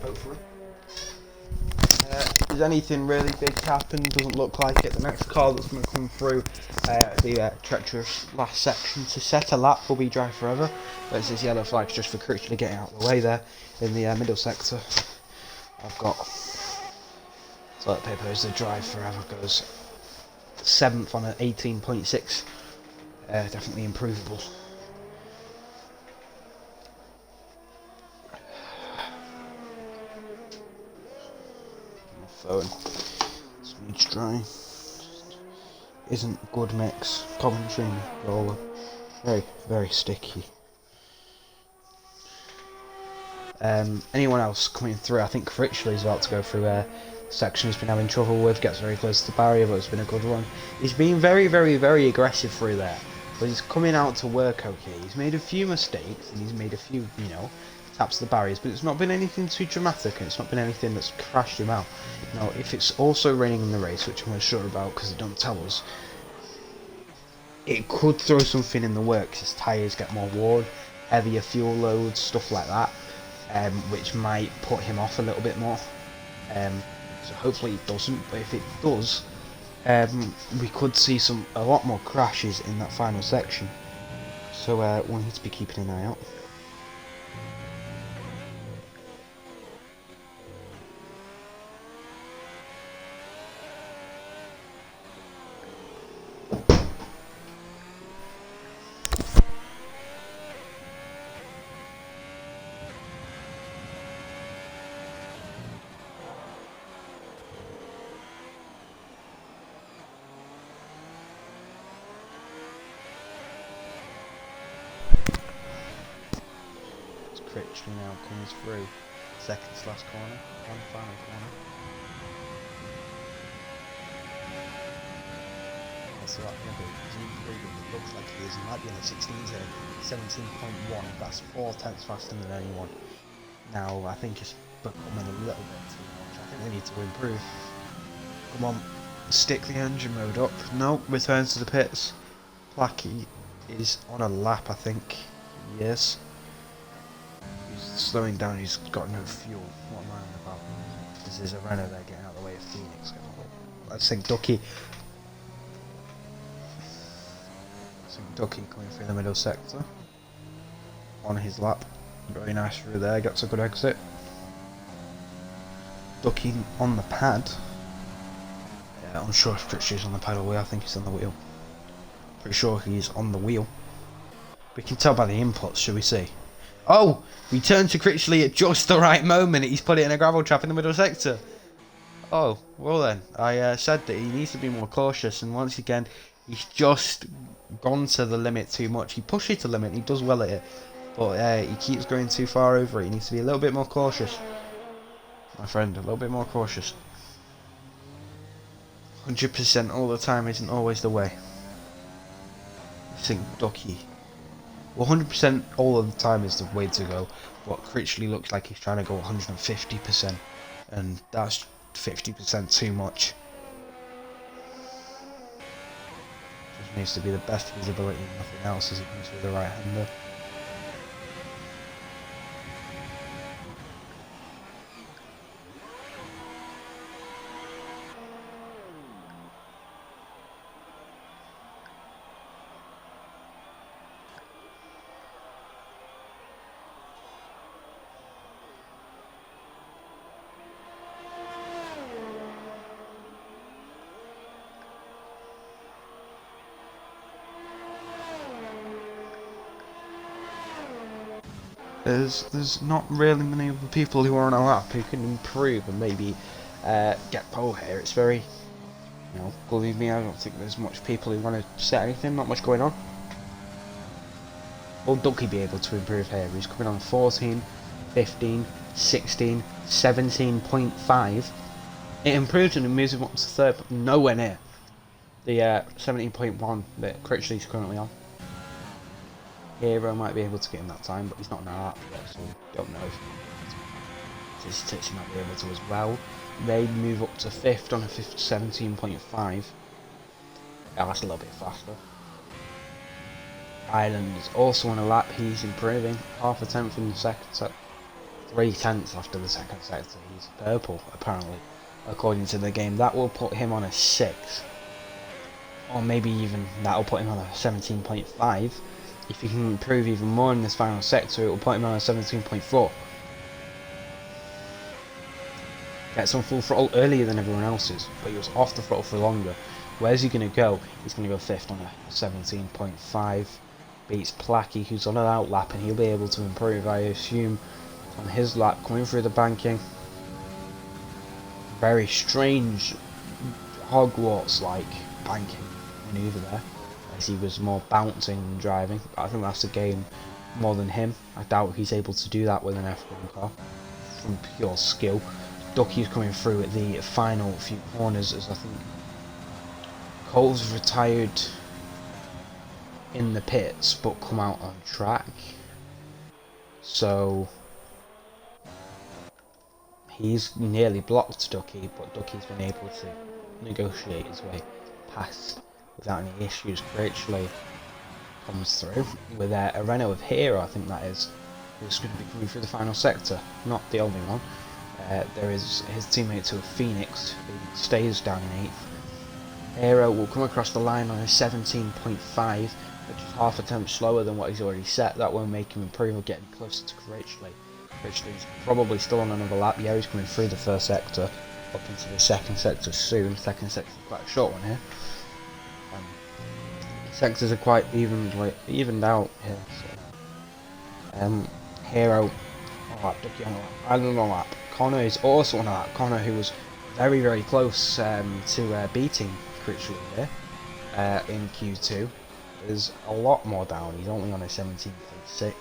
Hopefully. Is anything really big to happen? Doesn't look like it. The next car that's going to come through the treacherous last section to set a lap will be Drive Forever. There's this yellow flag just for Critchley getting out of the way there in the middle sector. I've got toilet paper as the Drive Forever goes 7th on an 18.6. Definitely improvable. Phone. This needs dry. Isn't a good mix. Coventry and roller. Very, very sticky. Anyone else coming through? I think Critchley's about to go through a section he's been having trouble with. Gets very close to the barrier, but it's been a good run. He's been very, very, very aggressive through there. But he's coming out to work okay. He's made a few mistakes and he's made a few, taps the barriers, but it's not been anything too dramatic and it's not been anything that's crashed him out. Now, if it's also raining in the race, which I'm unsure about because they don't tell us, it could throw something in the works as tyres get more worn. heavier fuel loads, stuff like that, which might put him off a little bit more. So hopefully it doesn't, but if it does, we could see a lot more crashes in that final section. So we'll need to be keeping an eye out. Critchley now comes through second to last corner, one final corner. So that he's improving. It looks like he is. He might be in the 16s here. 17.1. That's 4 tenths faster than anyone. Now I think it's becoming a little bit too much. I think they need to improve. Come on, stick the engine mode up. No, returns to the pits. Placky is on a lap, I think. Yes. Slowing down, he's got no fuel. What am I on about? This is a Renault there getting out of the way of Phoenix. I think Ducky coming through the middle sector on his lap. Very nice through there, gets a good exit. Ducky on the pad. Yeah, I'm sure if Critchley's on the pedal wheel, I think he's on the wheel. Pretty sure he's on the wheel. We can tell by the inputs, should we see? Oh! We turned to Critchley at just the right moment. He's put it in a gravel trap in the middle sector. Oh, well then. I said that he needs to be more cautious, and once again, he's just gone to the limit too much. He pushes the limit, he does well at it, but he keeps going too far over it. He needs to be a little bit more cautious. My friend, a little bit more cautious. 100% all the time isn't always the way. I think Ducky. 100% all of the time is the way to go, but Critchley looks like he's trying to go 150%, and that's 50% too much. Just needs to be the best visibility and nothing else as he comes through the right hander. There's not really many other people who are on a lap who can improve and maybe get pole here. It's very, believe me, I don't think there's much people who want to set anything, not much going on. Will Ducky be able to improve here? He's coming on 14, 15, 16, 17.5. It improves and it moves him up to third, but nowhere near the 17.1 that Critchley's currently on. Hero might be able to get him that time, but he's not in our lap yet, so we don't know if Titsy might be able to as well. They move up to 5th on a 17.5. Yeah, that's a little bit faster. Ireland is also on a lap, he's improving. Half a tenth in the second sector. 3 tenths after the second sector. He's purple, apparently, according to the game. That will put him on a 6. Or maybe even that will put him on a 17.5. If he can improve even more in this final sector, it will put him on a 17.4. Gets on full throttle earlier than everyone else's, but he was off the throttle for longer. Where's he going to go? He's going to go 5th on a 17.5. Beats Placky, who's on an out lap, and he'll be able to improve, I assume, on his lap, coming through the banking. Very strange Hogwarts-like banking manoeuvre there, as he was more bouncing than driving. I think that's the game more than him. I doubt he's able to do that with an F1 car from pure skill. Ducky's coming through at the final few corners, as I think Cole's retired in the pits but come out on track, so he's nearly blocked Ducky, but Ducky's been able to negotiate his way past without any issues. Critchley comes through with a Renault of Hero, I think that is, who's going to be coming through the final sector. Not the only one. There is his teammate who Phoenix, who stays down in 8th. Hero will come across the line on a 17.5, which is half a temp slower than what he's already set. That will make him improve or getting closer to Critchley. Critchley's probably still on another lap. Yeah, he's coming through the first sector, up into the second sector soon. Second sector is quite a short one here. Sectors are quite evened out here. So. Hero, Ducky on a lap, Island on a lap. Connor is also on a lap. Connor, who was very, very close to beating Critchley here in Q2, is a lot more down. He's only on a 17.6. He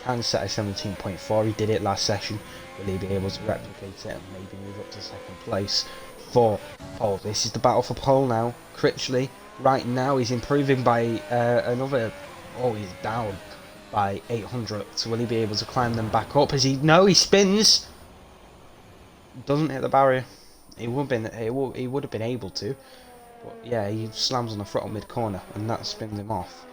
can set a 17.4. He did it last session. Will he be able to replicate it and maybe move up to second place for pole? This is the battle for pole now. Critchley, right now, he's improving by another. Oh, he's down by 800. So will he be able to climb them back up? As he he spins. Doesn't hit the barrier. He would have been able to, but yeah, he slams on the throttle mid corner and that spins him off.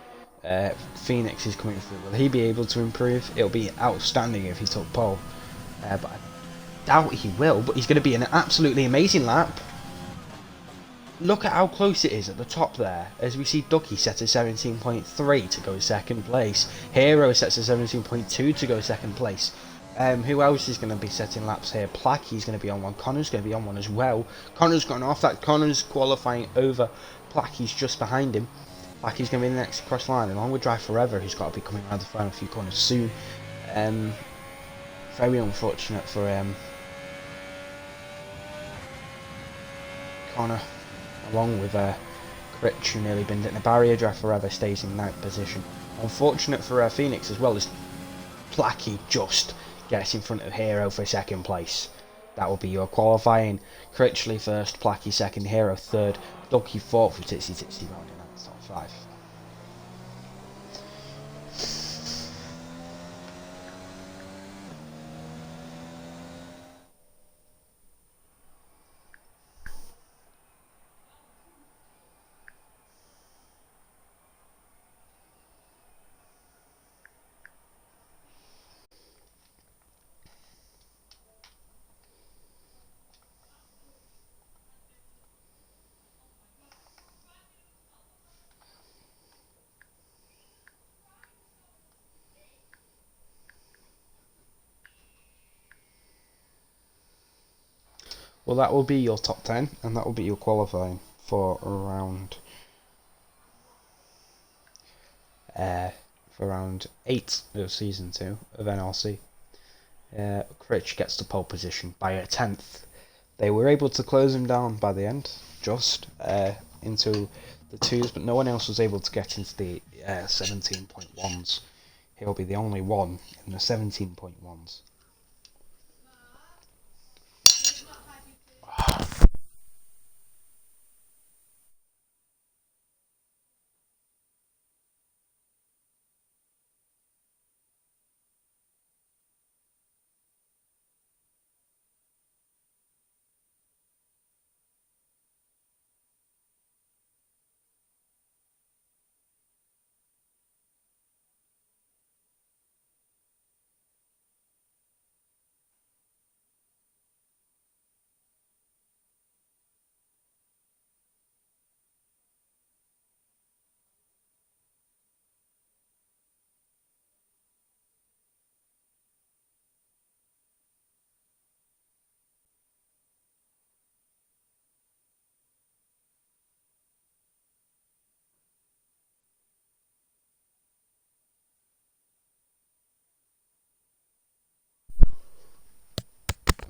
Phoenix is coming through. Will he be able to improve? It'll be outstanding if he took pole, but I doubt he will. But he's going to be an absolutely amazing lap. Look at how close it is at the top there. As we see Ducky set a 17.3 to go second place. Hero sets a 17.2 to go second place. Who else is going to be setting laps here? Placky's going to be on one. Connor's going to be on one as well. Connor's gone off. That Connor's qualifying over. Placky's just behind him. Placky's going to be the next cross line, along with Drive Forever, who's got to be coming around the final few corners soon. Very unfortunate for Connor, along with Critch, who nearly binned it in the barrier. Drive Forever stays in 9th position. Unfortunate for Phoenix as well, as Placky just gets in front of Hero for second place. That will be your qualifying. Critchley first, Placky second, Hero third, Ducky fourth with Titsy rounding out the top 5. Well, that will be your top 10, and that will be your qualifying for round 8 of season 2 of NRC. Critch gets the pole position by a 10th. They were able to close him down by the end, just into the 2s, but no one else was able to get into the 17.1s. He'll be the only one in the 17.1s.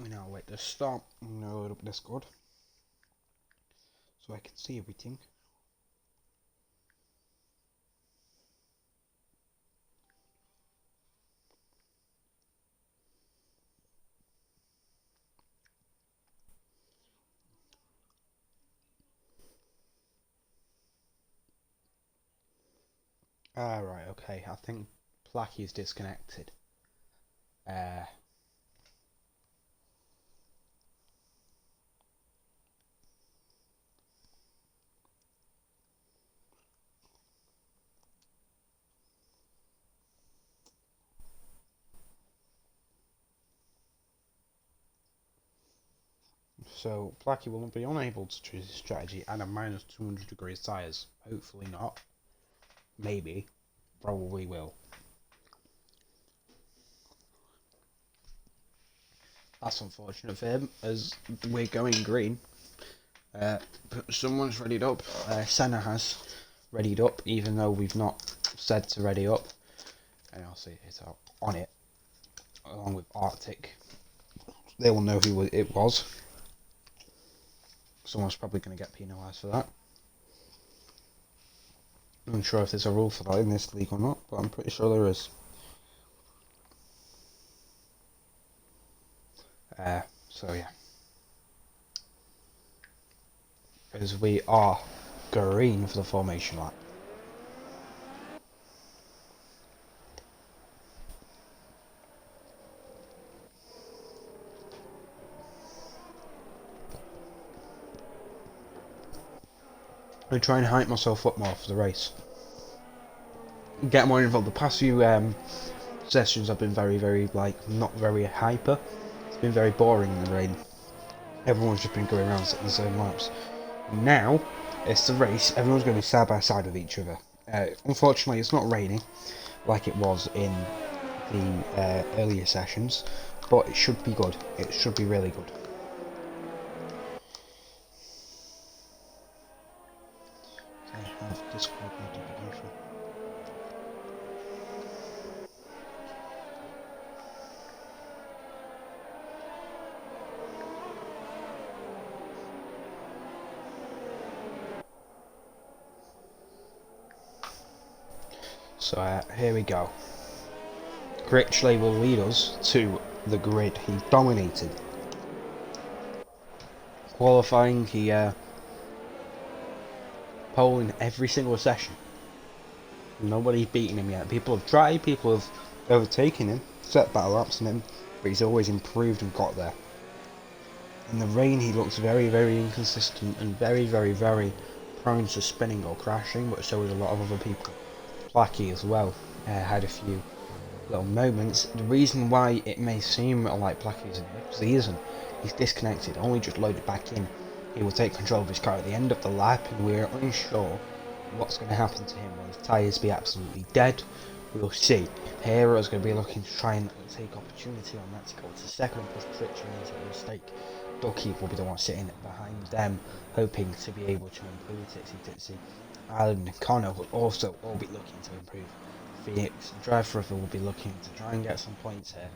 We now wait to start. I'm going to load up Discord so I can see everything. Right, okay. I think Placky is disconnected. so Placky will be unable to choose his strategy and a minus 200 degrees tyres. Hopefully not. Maybe. Probably will. That's unfortunate for him, as we're going green. But someone's readied up. Senna has readied up, even though we've not said to ready up. And I'll see it out on it, along with Arctic. They will know who it was. Someone's probably going to get penalised for that. I'm unsure if there's a rule for that in this league or not, but I'm pretty sure there is. So yeah. As we are green for the formation lap. I try and hype myself up more for the race. Get more involved. The past few sessions have been very, like, not very hyper. It's been very boring in the rain. Everyone's just been going around setting the same laps. Now, it's the race. Everyone's going to be side by side with each other. Unfortunately, it's not raining like it was in the earlier sessions, but it should be good. It should be really good. I have Discord notification. So here we go. Critchley will lead us to the grid. He dominated. Qualifying, he pole in every single session. Nobody's beaten him yet. People have tried, people have overtaken him, set battle laps on him, but he's always improved and got there. In the rain he looks very inconsistent and very prone to spinning or crashing, but so is a lot of other people. Placky as well had a few little moments. The reason why it may seem like Placky isn't here, because he isn't. He's disconnected, only just loaded back in. He will take control of his car at the end of the lap, and we're unsure what's going to happen to him. Will his tyres be absolutely dead? We'll see. Hero's going to be looking to try and take opportunity on that to go to second and push Pritchard into a mistake. Ducky will be the one sitting behind them, hoping to be able to improve Titsy. Ireland and Connor will also all be looking to improve. Phoenix and Drive Forever will be looking to try and get some points here,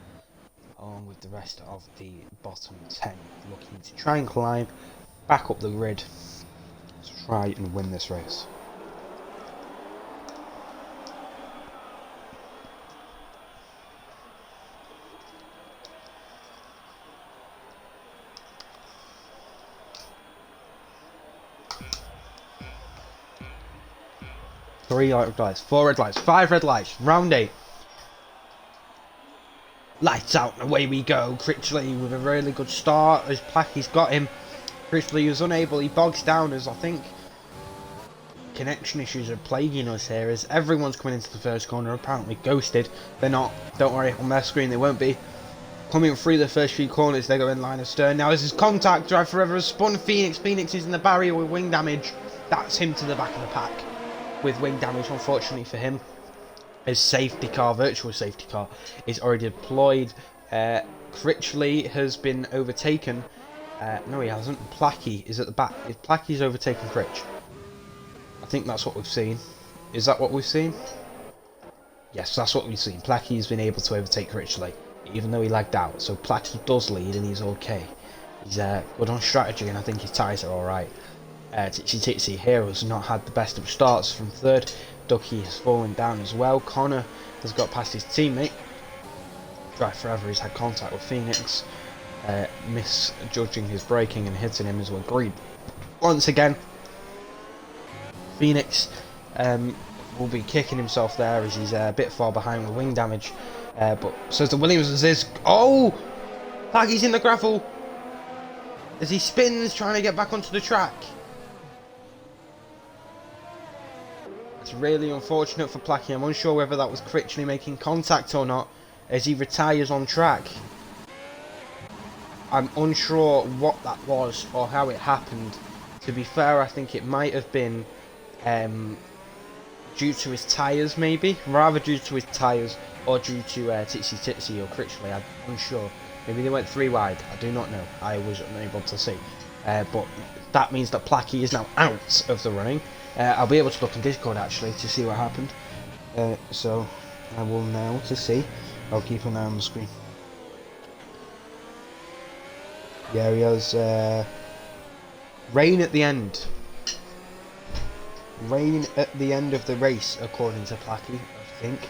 along with the rest of the bottom 10, looking to try and climb back up the grid to try and win this race. Three red lights, 4 red lights, 5 red lights, round 8. Lights out and away we go. Critchley with a really good start as Placky's got him. Critchley was unable, he bogs down as I think connection issues are plaguing us here as everyone's coming into the first corner, apparently ghosted. They're not, don't worry, on their screen they won't be. Coming through the first few corners, they go in line of stern. Now this is contact, Drive Forever has spun Phoenix. Phoenix is in the barrier with wing damage. That's him to the back of the pack with wing damage, unfortunately for him. His safety car, virtual safety car, is already deployed. Critchley has been overtaken. No, he hasn't. Placky is at the back. If Placky's overtaken Critch, I think that's what we've seen. Is that what we've seen? Yes, that's what we've seen. Placky's been able to overtake Critchley, even though he lagged out. So Placky does lead, and he's okay. He's good on strategy, and I think his tyres are alright. Titsy here has not had the best of starts from third. Ducky has fallen down as well. Connor has got past his teammate. Drive Forever has had contact with Phoenix, misjudging his braking and hitting him as well. Green once again. Phoenix will be kicking himself there as he's a bit far behind with wing damage. But so the Williams is. Oh! Placky's in the gravel as he spins trying to get back onto the track. It's really unfortunate for Placky. I'm unsure whether that was Critchley making contact or not as he retires on track. I'm unsure what that was or how it happened. To be fair, I think it might have been due to his tyres, maybe. Rather due to his tyres or due to Titsy or Critchley, I'm unsure. Maybe they went 3 wide, I do not know. I was unable to see. But that means that Placky is now out of the running. I'll be able to look in Discord actually to see what happened. So I will now to see. I'll keep an eye on the screen. Yeah, he has rain at the end. Rain at the end of the race, according to Placky, I think.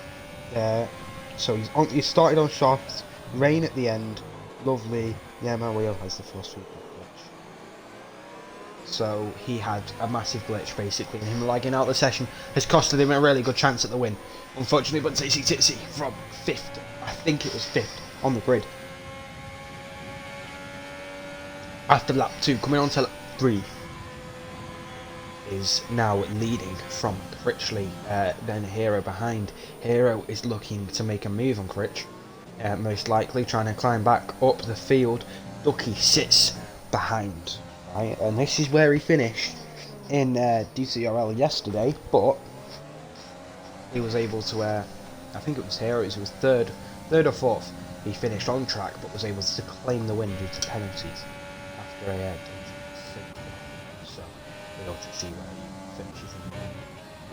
So he started on softs. Rain at the end. Lovely. Yeah, my wheel has the first feedback glitch. So he had a massive glitch basically, and him lagging out the session has costed him a really good chance at the win. Unfortunately, but Titsy from 5th, I think it was 5th on the grid. After lap 2, coming on to lap 3, is now leading from Critchley, then Hero behind. Hero is looking to make a move on Critch, most likely trying to climb back up the field. Ducky sits behind, right, and this is where he finished in DCRL yesterday, but he was able to, I think it was Hero, it was third or 4th. He finished on track, but was able to claim the win due to penalties after a so we'll have to see where he finishes in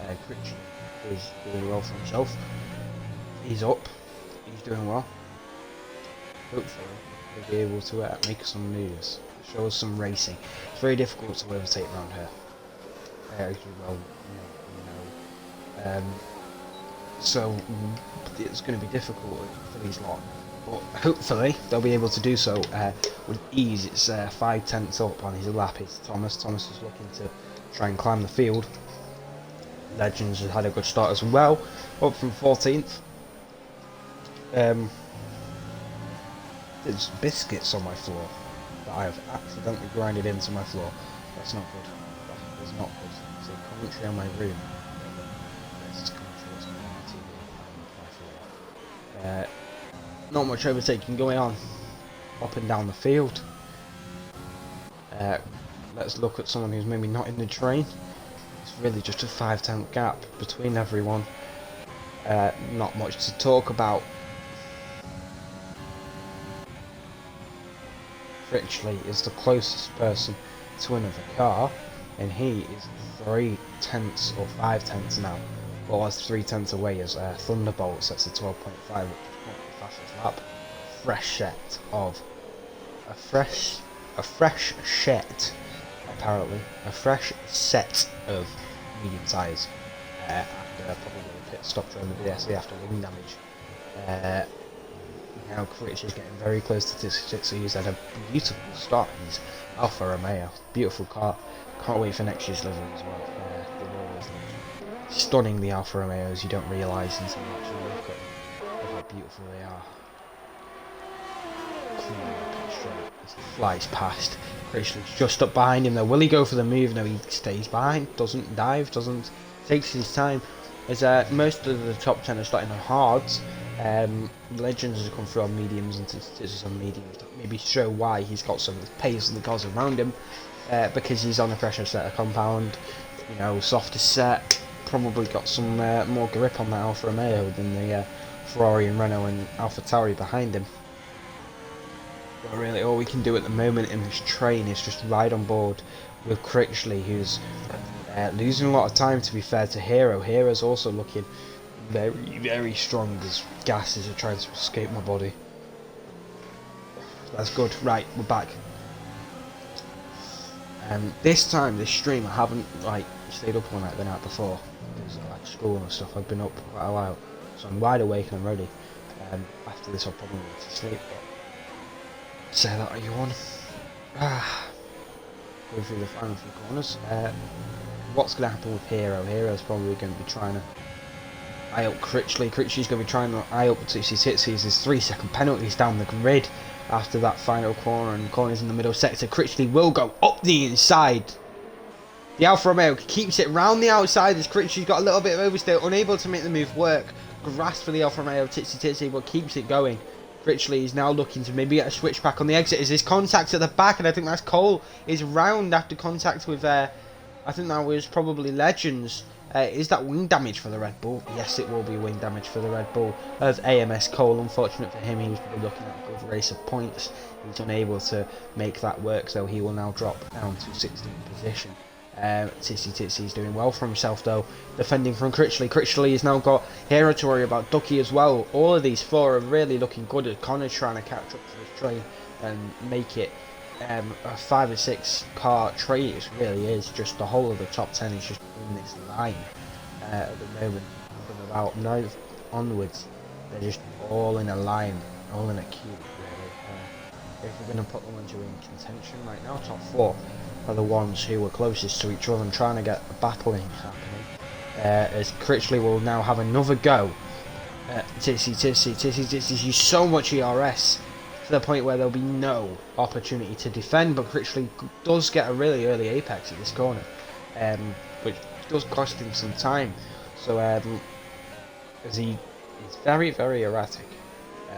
the Critchley is doing well for himself. He's up, he's doing well. Hopefully he'll be able to make some moves, show us some racing. It's very difficult to overtake around here, as you well know. So it's going to be difficult for these lot, but hopefully they'll be able to do so with ease. It's 5/10 up on his lap. It's Thomas. Thomas is looking to try and climb the field. Legends has had a good start as well, up from 14th. There's biscuits on my floor that I have accidentally grinded into my floor. That's not good. That is not good. It's a commentary on my room. This commentary is on my TV and my floor. Not much overtaking going on up and down the field. Let's look at someone who's maybe not in the train. It's really just a 5/10 gap between everyone. Not much to talk about. Critchley is the closest person to another car, and he is 3/10 or 5/10 now. Well, that's 3/10 away as Thunderbolts. That's a 12.5, which is not the fastest lap. Fresh set of a fresh of medium tyres after probably a pit stop during the DSC after wing damage. Now Critch is getting very close to Titsy. He's had a beautiful start in his Alfa Romeo. Beautiful car. Can't wait for next year's livery as well. Stunning, the Alfa Romeos. You don't realise until you actually look at how beautiful they are. As he flies past. Critchley's just up behind him though. Will he go for the move? No, he stays behind. Doesn't dive. Takes his time. As most of the top 10 are starting on hards. Legends has come through on mediums and Titsy on mediums. That maybe show why he's got some pace in the cars around him, because he's on a fresher set of compound, you know, softer set. Probably got some more grip on that Alfa Romeo than the Ferrari and Renault and AlphaTauri behind him. But really, all we can do at the moment in this train is just ride on board with Critchley, who's losing a lot of time. To be fair to Hero, Hero's also looking very, very strong as gases are trying to escape my body. That's good. Right, we're back. This time, this stream, I haven't like stayed up all night the night before because of like school and stuff. I've been up quite a while, so I'm wide awake and I'm ready. After this, I'll probably go to sleep. But say that, are you on? Going through the final few corners. What's going to happen with Hero? Hero's probably going to be trying to eye up Critchley. Critchley's going to be trying to eye up Titsy. There's 3-second penalties down the grid after that final corner, and corners in the middle sector. Critchley will go up the inside. The Alfa Romeo keeps it round the outside as Critchley's got a little bit of oversteer, unable to make the move work. Grasp for the Alfa Romeo, Titsy, but keeps it going. Critchley is now looking to maybe get a switch back on the exit. Is this contact at the back? And I think that's Cole is round after contact with, I think that was probably Legends. Is that wing damage for the Red Bull? Yes, it will be wing damage for the Red Bull of AMS Cole. Unfortunate for him, he was probably looking at a good race of points. He's unable to make that work, so he will now drop down to 16th position. Titsy is doing well for himself though, defending from Critchley. Critchley has now got Hero to worry about, Ducky as well. All of these four are really looking good at Connor's trying to catch up to this train and make it a 5 or 6 car train. It really is. Just the whole of the top 10 is just in this line at the moment. From about 9th onwards, they're just all in a line, all in a queue really. If we're going to put them into in contention right now, top 4 are the ones who were closest to each other and trying to get a battling happening. As Critchley will now have another go. Titsy used so much ERS to the point where there'll be no opportunity to defend, but Critchley does get a really early apex at this corner, which does cost him some time. So as he is very erratic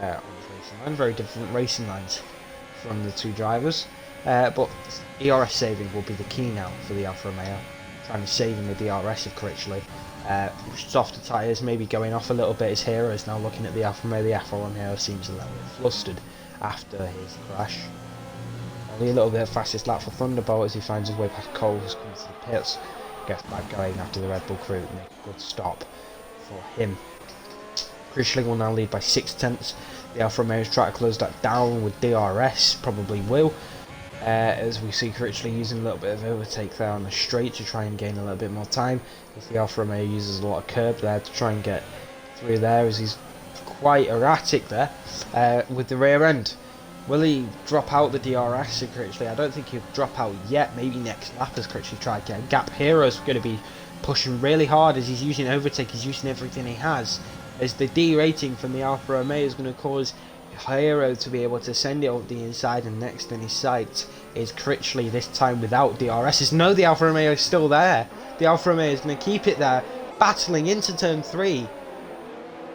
on his racing line, very different racing lines from the two drivers, but ERS saving will be the key now for the Alfa Romeo, trying to save him with the DRS of Critchley. Softer tyres maybe going off a little bit. His Hero is now looking at the Alfa Romeo. The Alfa Romeo seems a little bit flustered after his crash. Only a little bit of fastest lap for Thunderbolt as he finds his way past Cole, who's coming to the pits. Gets back going after the Red Bull crew make a good stop for him. Critchley will now lead by 6/10. The Alfa Romeos try to close that down with DRS, probably will. As we see Critchley using a little bit of overtake there on the straight to try and gain a little bit more time. As the Alfa Romeo uses a lot of curb there to try and get through there, as he's quite erratic there with the rear end. Will he drop out the DRS of Critchley? I don't think he'll drop out yet. Maybe next lap as Critchley try to get a gap. Hero's going to be pushing really hard as he's using overtake. He's using everything he has. As the D rating from the Alfa Romeo is going to cause Hero to be able to send it up the inside, and next in his sight is Critchley, this time without DRS. No, the Alfa Romeo is still there. The Alfa Romeo is going to keep it there, battling into turn 3.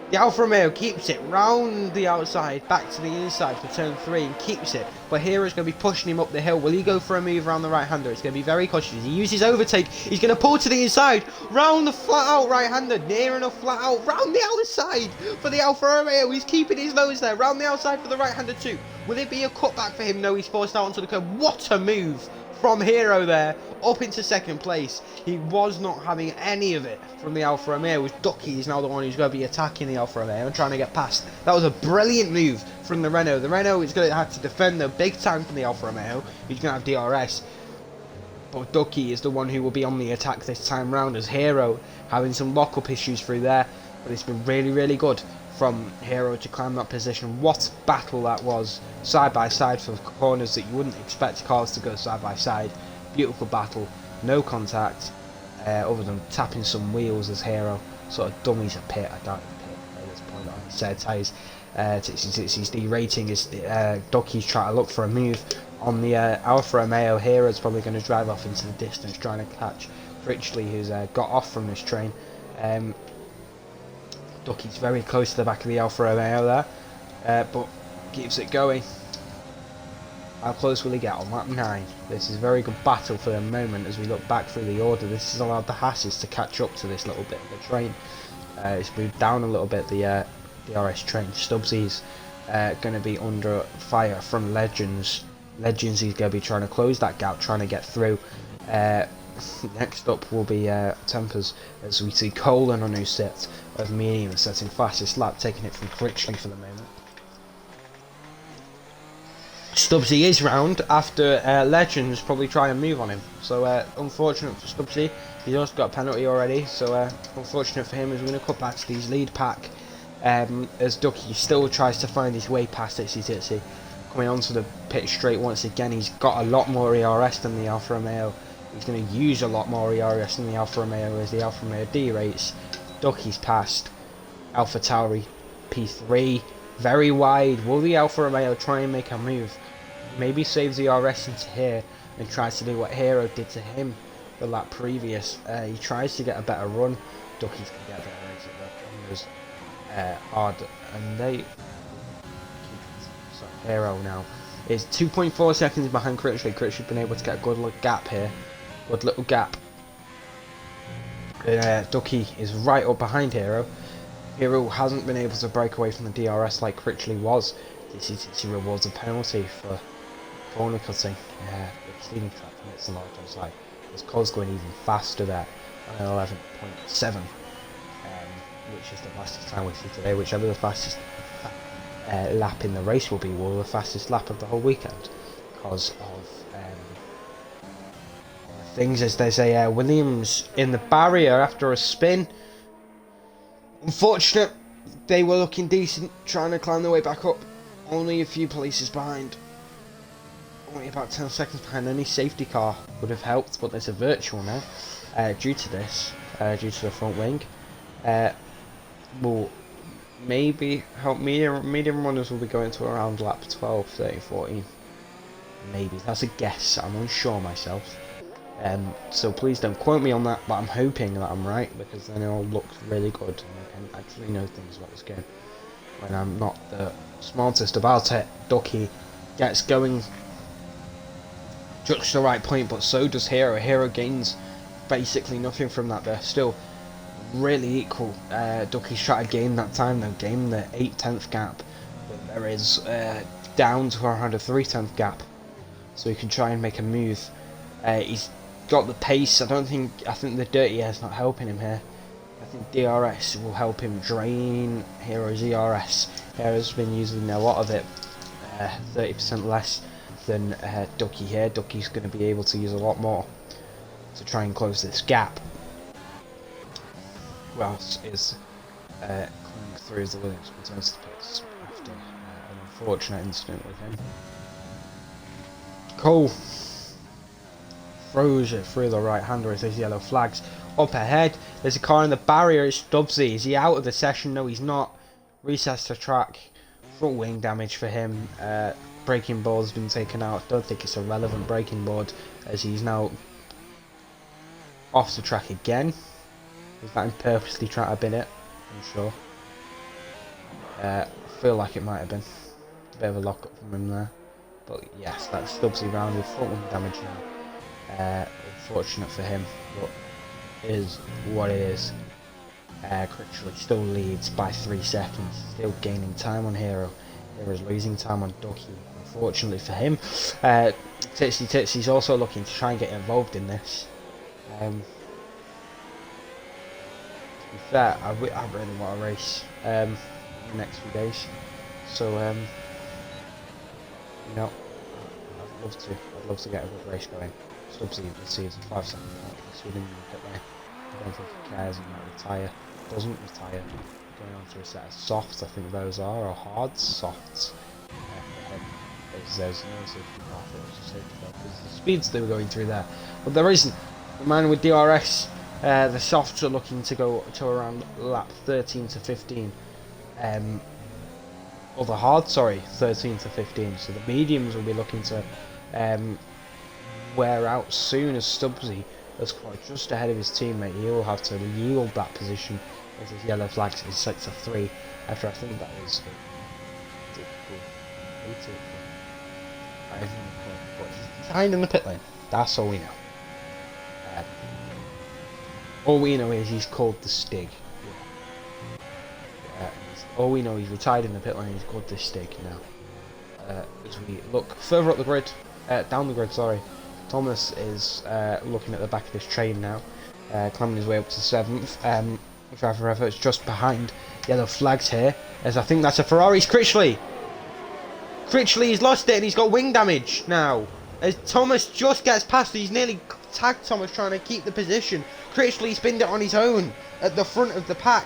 The Alfa Romeo keeps it round the outside, back to the inside for turn 3 and keeps it. But Hero's going to be pushing him up the hill. Will he go for a move around the right-hander? It's going to be very cautious. He uses overtake. He's going to pull to the inside, round the flat-out right-hander, near enough flat-out, round the outside for the Alfa Romeo. He's keeping his nose there, round the outside for the right-hander too. Will it be a cutback for him? No, he's forced out onto the curb. What a move from Hero there, up into 2nd place. He was not having any of it from the Alfa Romeo, with Ducky is now the one who's going to be attacking the Alfa Romeo and trying to get past. That was a brilliant move from the Renault. The Renault is going to have to defend the big time from the Alfa Romeo, who's going to have DRS. But Ducky is the one who will be on the attack this time round, as Hero having some lock-up issues through there. But it's been really good from Hero to climb that position. What battle that was, side by side for corners that you wouldn't expect cars to go side by side. Beautiful battle, no contact, other than tapping some wheels as Hero sort of dummies a pit. I doubt the pit at this point on his set tyres. Titsy's derating as Ducky's trying to look for a move on the Alfa Romeo. Hero's probably going to drive off into the distance trying to catch Critchley, who's got off from this train. Ducky's very close to the back of the Alfa Romeo there, but keeps it going. How close will he get on lap 9? This is a very good battle for the moment as we look back through the order. This has allowed the Hasses to catch up to this little bit of the train. It's moved down a little bit, the DRS train. Stubbsy's going to be under fire from Legends. Legends, he's going to be trying to close that gap, trying to get through. Next up will be Tempers, as we see Colin on who sits of medium and setting fastest lap, taking it from Critchley for the moment. Stubbsy is round after Legends probably try and move on him, so unfortunate for Stubbsy. He's also got a penalty already, so unfortunate for him as we're going to cut back to his lead pack, as Ducky still tries to find his way past Titsy. Coming onto the pit straight once again. He's got a lot more ERS than the Alfa Romeo. He's going to use a lot more ERS than the Alfa Romeo as the Alfa Romeo derates. Ducky's past. Alpha Tauri P3, very wide. Will the Alfa Romeo try and make a move? Maybe saves the RS into here and tries to do what Hero did to him the lap previous. He tries to get a better run. Ducky's can get a better exit. That was hard, and they keep Hero now is 2.4 seconds behind Critchley. Critchley's been able to get a good little gap here. Good little gap. Ducky is right up behind Hero. Hero hasn't been able to break away from the DRS like Critchley was. This rewards a penalty for corner cutting. Exceeding 5 minutes and large on side. His car's going even faster there on 11.7, which is the fastest time we see today. Whichever the fastest lap in the race will be the fastest lap of the whole weekend, because of things, as they say. Williams in the barrier after a spin. Unfortunate. They were looking decent, trying to climb their way back up. Only a few places behind. Only about 10 seconds behind. Any safety car would have helped, but there's a virtual now due to this, due to the front wing. Will maybe help medium runners will be going to around lap 12, 13, 14. Maybe. That's a guess. I'm unsure myself. So please don't quote me on that, but I'm hoping that I'm right, because then it all looks really good and I can actually know things about this game when I'm not the smartest about it. Ducky gets going just the right point, but so does Hero. Hero gains basically nothing from that. They're still really equal. Ducky's trying to gain that time though, gain the 8/10 gap, but there is down to around a 3/10 gap, so he can try and make a move. He's got the pace. I think the dirty air's not helping him here. I think DRS will help him drain Hero's ERS. Hero's been using a lot of it, 30% less than Ducky here. Ducky's going to be able to use a lot more to try and close this gap. Who else is coming through as the Williams returns to the pits after an unfortunate incident with him? Cole throws it through the right hander as there's yellow flags up ahead. There's a car in the barrier. It's Stubbsy. Is he out of the session? No, he's not. Recess to track. Front wing damage for him. Braking board's been taken out. Don't think it's a relevant braking board, as he's now off the track again. Is that him purposely trying to bin it? I'm sure. I feel like it might have been a bit of a lock up from him there. But yes, that's Stubbsy round with front wing damage now. Unfortunate for him, but is what it is. Critchley still leads by 3 seconds, still gaining time on Hero. Hero's losing time on Ducky, unfortunately for him. Titsy's also looking to try and get involved in this. To be fair, I really want to race in the next few days, so you know, I'd love to get a good race going. Stubbsy receives a 5-second penalty within the pit lane. I don't think he cares. He might retire. Doesn't retire. Going on to a set of softs, I think those are, or hard softs. For him, as there's no safety car, it was a safety car because the speeds they were going through there, but there isn't. The man with DRS, the softs are looking to go to around lap 13 to 15. Or the hard, sorry, 13 to 15. So the mediums will be looking to wear out soon, as Stubbsy is quite just ahead of his teammate. He will have to yield that position as his yellow flags is set to 3 after I think that was behind in the pit lane. That's all we know. All we know is he's called the Stig. All we know, he's retired in the pit lane. He's called the Stig now. As we look further up the grid, down the grid, sorry. Thomas is looking at the back of this train now, climbing his way up to 7th. Driver efforts just behind. Yellow flags here, as I think that's a Ferrari's Critchley. Critchley's lost it and he's got wing damage now. As Thomas just gets past, he's nearly tagged Thomas trying to keep the position. Critchley spinned it on his own at the front of the pack.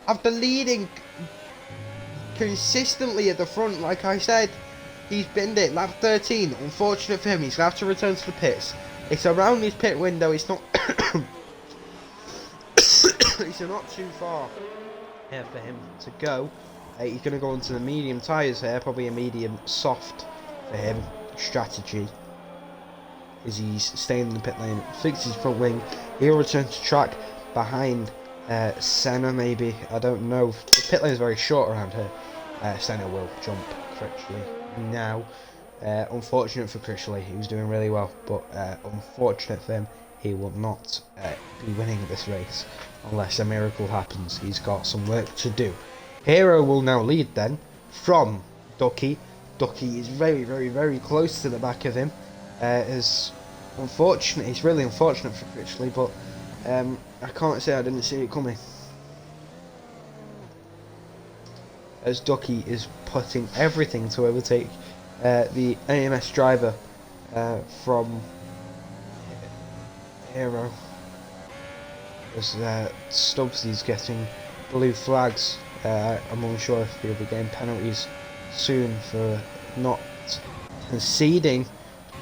After leading consistently at the front, like I said, he's binned it. Lap 13, unfortunate for him, he's going to have to return to the pits. It's around his pit window, it's not it's not too far here for him to go. He's going to go onto the medium tyres here, probably a medium soft for him strategy, as he's staying in the pit lane, fixes his front wing. He'll return to track behind Senna, maybe, I don't know. The pit lane is very short around here. Senna will jump Critchley now. Unfortunate for Critchley, he was doing really well, but unfortunate for him, he will not be winning this race unless a miracle happens. He's got some work to do. Hero will now lead then from Ducky. Ducky is very, very, very close to the back of him. It's unfortunate. It's really unfortunate for Critchley, but I can't say I didn't see it coming. As Ducky is putting everything to overtake the AMS driver from Hero. As Stubbsy's getting blue flags. I'm unsure if he'll be getting penalties soon for not conceding.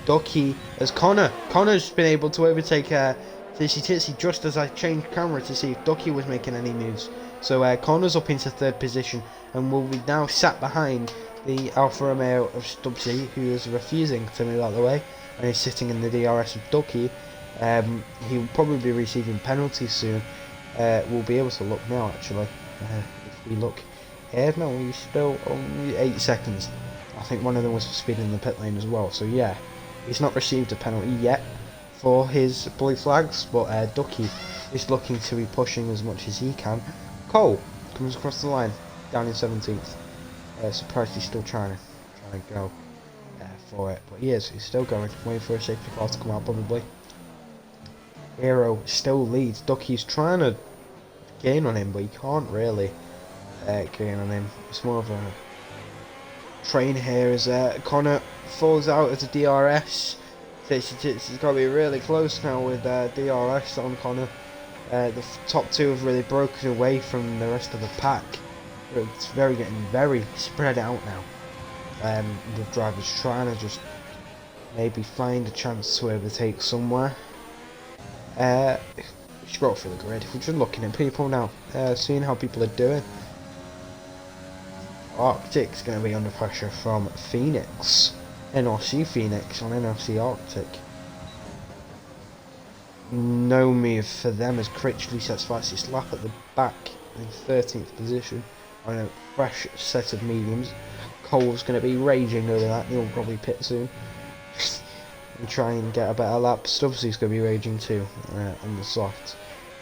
Ducky as Connor's been able to overtake Titsy Titsy just as I changed camera to see if Ducky was making any moves. So Connor's up into third position and will be now sat behind the Alfa Romeo of Stubbsy, who is refusing to move out of the way and is sitting in the DRS of Ducky. He'll probably be receiving penalties soon. We'll be able to look now actually. If we look here, no, he's still only 8 seconds. I think one of them was for speeding in the pit lane as well. So yeah, he's not received a penalty yet for his blue flags, but Ducky is looking to be pushing as much as he can. Cole comes across the line, down in 17th. Surprised he's still trying to go for it, but he's still going, waiting for a safety car to come out probably. Hero still leads. Ducky's trying to gain on him, but he can't really gain on him. It's more of a train here as Connor falls out of the DRS. It's got to be really close now with DRS on Connor. The top two have really broken away from the rest of the pack. It's getting very spread out now. The drivers trying to just maybe find a chance to overtake somewhere. Scroll through the grid. We're just looking at people now, seeing how people are doing. Arctic's going to be under pressure from Phoenix. NRC Phoenix on NRC Arctic. No move for them as Critchley sets fastest lap at the back in 13th position on a fresh set of mediums. Cole's going to be raging over that. He'll probably pit soon and try and get a better lap. Stubbsy's going to be raging too on the soft.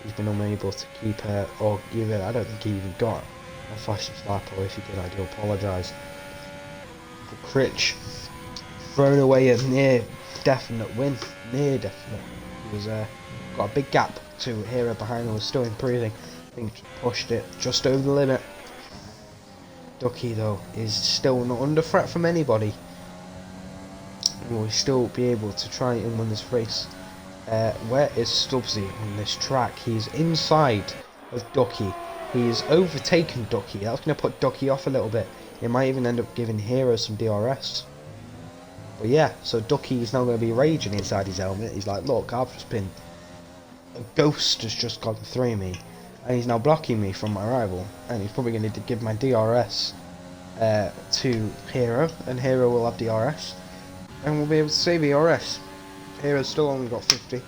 He's been unable to keep or even, I don't think he even got a fastest lap, or if he did I do apologise. Critch thrown away a near definite win. He was got a big gap to Hero behind him, was still improving. I think pushed it just over the limit. Ducky though is still not under threat from anybody. Will still be able to try and win this race. Where is Stubbsy on this track? He's inside of Ducky. He's overtaken Ducky. That's going to put Ducky off a little bit. It might even end up giving Hero some DRS. But yeah, so Ducky is now going to be raging inside his helmet. He's like, look, I've just been... A ghost has just gone through me. And he's now blocking me from my rival. And he's probably going to give my DRS to Hero. And Hero will have DRS. And we'll be able to save DRS. Hero's still only got 50.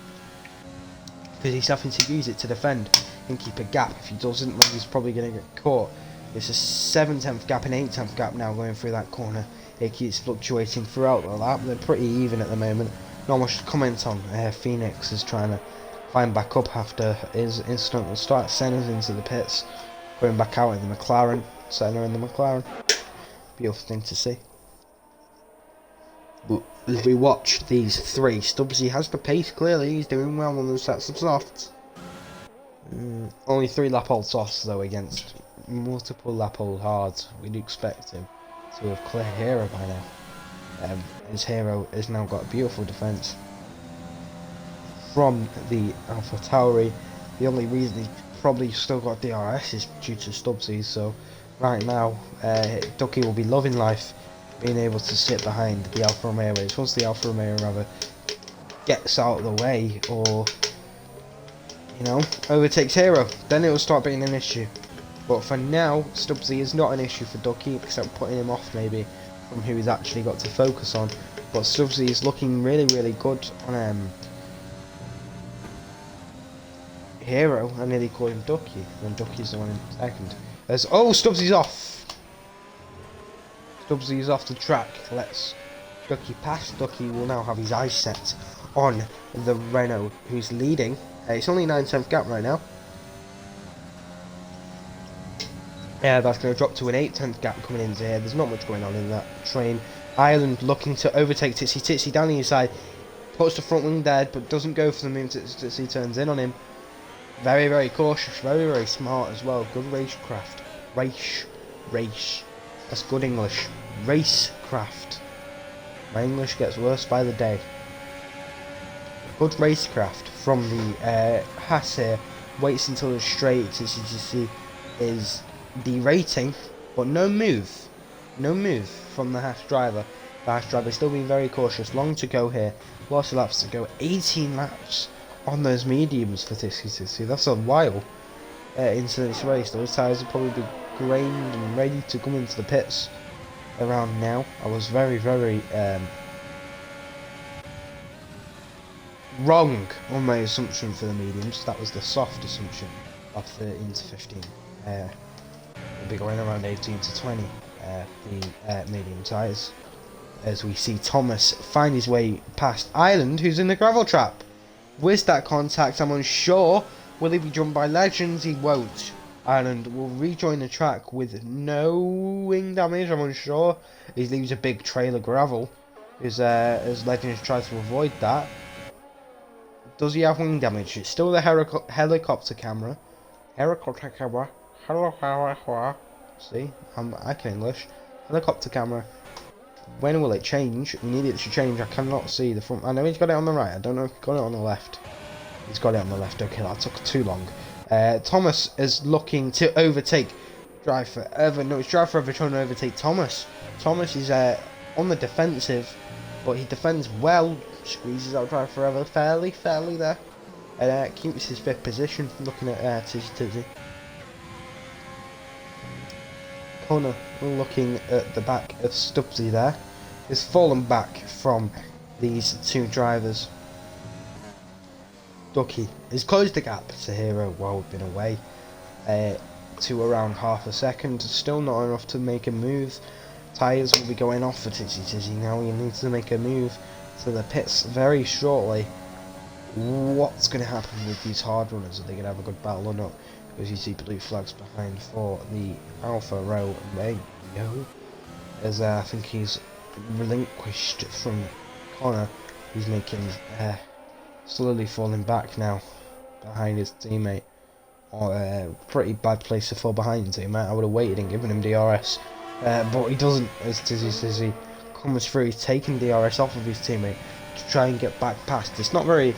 Because he's having to use it to defend and keep a gap. If he doesn't, then he's probably going to get caught. It's a 7/10th gap and 8/10th gap now going through that corner. It keeps fluctuating throughout the lap. They're pretty even at the moment. Not much to comment on. Phoenix is trying to climb back up after his incident. We'll start Senna's into the pits. Going back out in the McLaren. Senna in the McLaren. Beautiful thing to see. But as we watch these three, Stubbsy has the pace clearly. He's doing well on those sets of softs. Only 3 lap hold softs though against multiple lap hold hards. We'd expect him to have cleared Hero by now. His Hero has now got a beautiful defence from the Alpha Tauri. The only reason he's probably still got DRS is due to Stubbsy. So right now, Ducky will be loving life, being able to sit behind the Alfa Romeo. Once the Alfa Romeo rather gets out of the way, or you know, overtakes Hero, then it will start being an issue. But for now, Stubbsy is not an issue for Ducky, except putting him off maybe from who he's actually got to focus on. But Stubbsy is looking really, really good on Hero. I nearly called him Ducky, and Ducky's the one in second. Oh, Stubbsy's off! Stubbsy's off the track. Let's Ducky pass. Ducky will now have his eyes set on the Renault, who's leading. It's only 9/10 gap right now. That's going to drop to an 8/10 gap coming in here. There's not much going on in that train. Ireland looking to overtake Titsy. Titsy down the inside. Puts the front wing dead, but doesn't go for the move. Titsy turns in on him. Very, very cautious. Very, very smart as well. Good racecraft. Race. That's good English. Racecraft. My English gets worse by the day. Good racecraft from the Haas here. Waits until the straight. Titsy is derating, but no move from the Haas driver. The Haas driver still being very cautious. Long to go here. Lots of laps to go. 18 laps on those mediums for Titsy. That's a while into this race. Those tyres will probably be grained and ready to come into the pits around now. I was very wrong on my assumption for the mediums. That was the soft assumption of 13 to 15. We'll be going around 18 to 20 the medium tyres, as we see Thomas find his way past Ireland, who's in the gravel trap. With that contact, I'm unsure. Will he be jumped by Legends? He won't. Ireland will rejoin the track with no wing damage. I'm unsure. He leaves a big trail of gravel as Legends tries to avoid that. Does he have wing damage? It's still the helicopter camera. See, I can English. Helicopter camera. When will it change? We need it to change. I cannot see the front. I know he's got it on the right. I don't know if he's got it on the left. He's got it on the left. Okay, that took too long. Thomas is looking to overtake Drive Forever. No, it's Drive Forever trying to overtake Thomas. Thomas is on the defensive, but he defends well. Squeezes out Drive Forever fairly there. And keeps his 5th position. Looking at Titsy. Connor, looking at the back of Stubbsy there, has fallen back from these two drivers. Ducky has closed the gap to Hero while we've been away to around half a second. Still not enough to make a move. Tyres will be going off for Titsy. Now he needs to make a move to the pits very shortly. What's going to happen with these hard runners? Are they going to have a good battle or not? Because you see blue flags behind for the Alfa Romeo. As I think he's relinquished from Connor. He's making slowly falling back now behind his teammate. Pretty bad place to fall behind his teammate. I would have waited and given him DRS, but he doesn't. As Titsy comes through, he's taking DRS off of his teammate to try and get back past. It's not very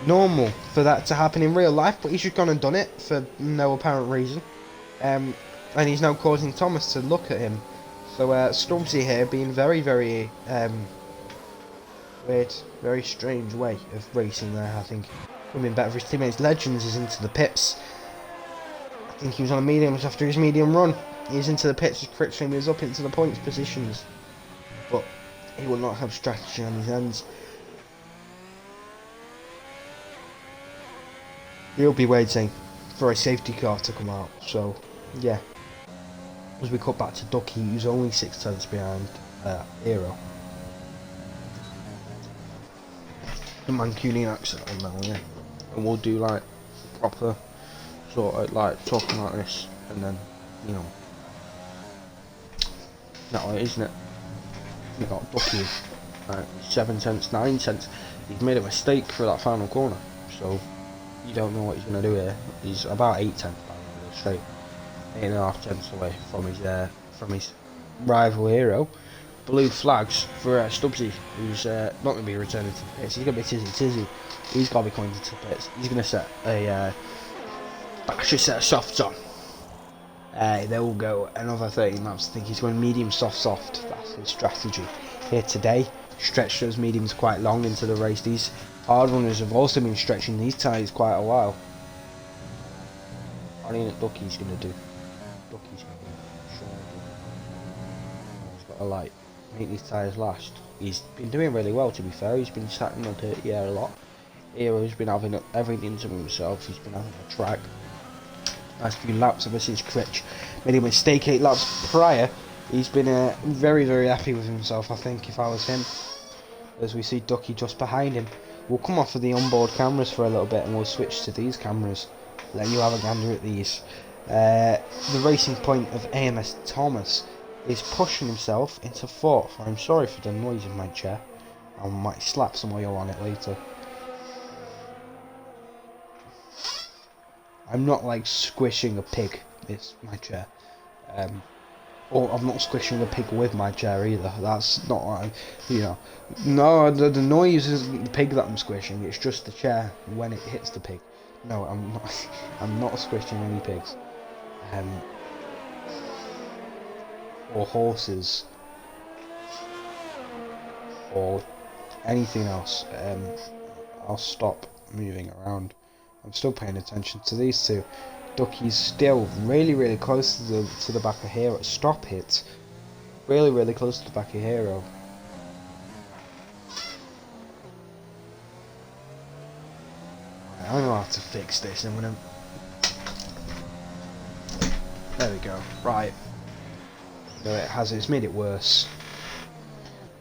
normal for that to happen in real life, but he's just gone and done it for no apparent reason, and he's now causing Thomas to look at him. So Stormzy here being very weird, very strange way of racing there. I think would have been better for his teammates. Legends is into the pits. I think he was on a medium after his medium run. He's into the pits. His crit stream is up into the points positions, but he will not have strategy on his hands. He'll be waiting for a safety car to come out. So yeah, as we cut back to Ducky, who's only 6 tenths behind Hero. The Mancunian accent on now, yeah. And we'll do like proper sort of like talking like this, and then you know, that way, isn't it? We got Ducky, like 7 tenths, 9 tenths. He's made a mistake for that final corner, so you don't know what he's going to do here. He's about 8 tenths down the straight, 8.5 tenths away from his rival Hero. Blue flags for Stubbsy, who's not going to be returning to the pits. He's going to be Titsy. He's got to be coming into the pits. He's going to set a set of softs on. They will go another 13 laps. I think he's going medium, soft. That's his strategy here today. Stretch those mediums quite long into the race. These hard runners have also been stretching these tyres quite a while. I think what Ducky's going to do. Ducky's going to sure. He's got to like make these tyres last. He's been doing really well, to be fair. He's been sat in the dirty air a lot. Hero's been having everything to himself. He's been having a track. Last few laps ever since Critch made a mistake 8 laps prior He's been very, very happy with himself, I think, if I was him. As we see Ducky just behind him. We'll come off of the onboard cameras for a little bit and we'll switch to these cameras. Let you have a gander at these. The racing point of AMS Thomas is pushing himself into 4th. I'm sorry for the noise in my chair. I might slap some oil on it later. I'm not like squishing a pig, it's my chair. Or I'm not squishing a pig with my chair either. That's not what I'm, you know. No, the noise isn't the pig that I'm squishing, it's just the chair when it hits the pig. No, I'm not I'm not squishing any pigs. Or horses. Or anything else. I'll stop moving around. I'm still paying attention to these two. Ducky's still really, really close to the back of Hero. Stop it. Really, really close to the back of Hero. I don't know how to fix this. I'm gonna. There we go. Right. No, it has. It's made it worse.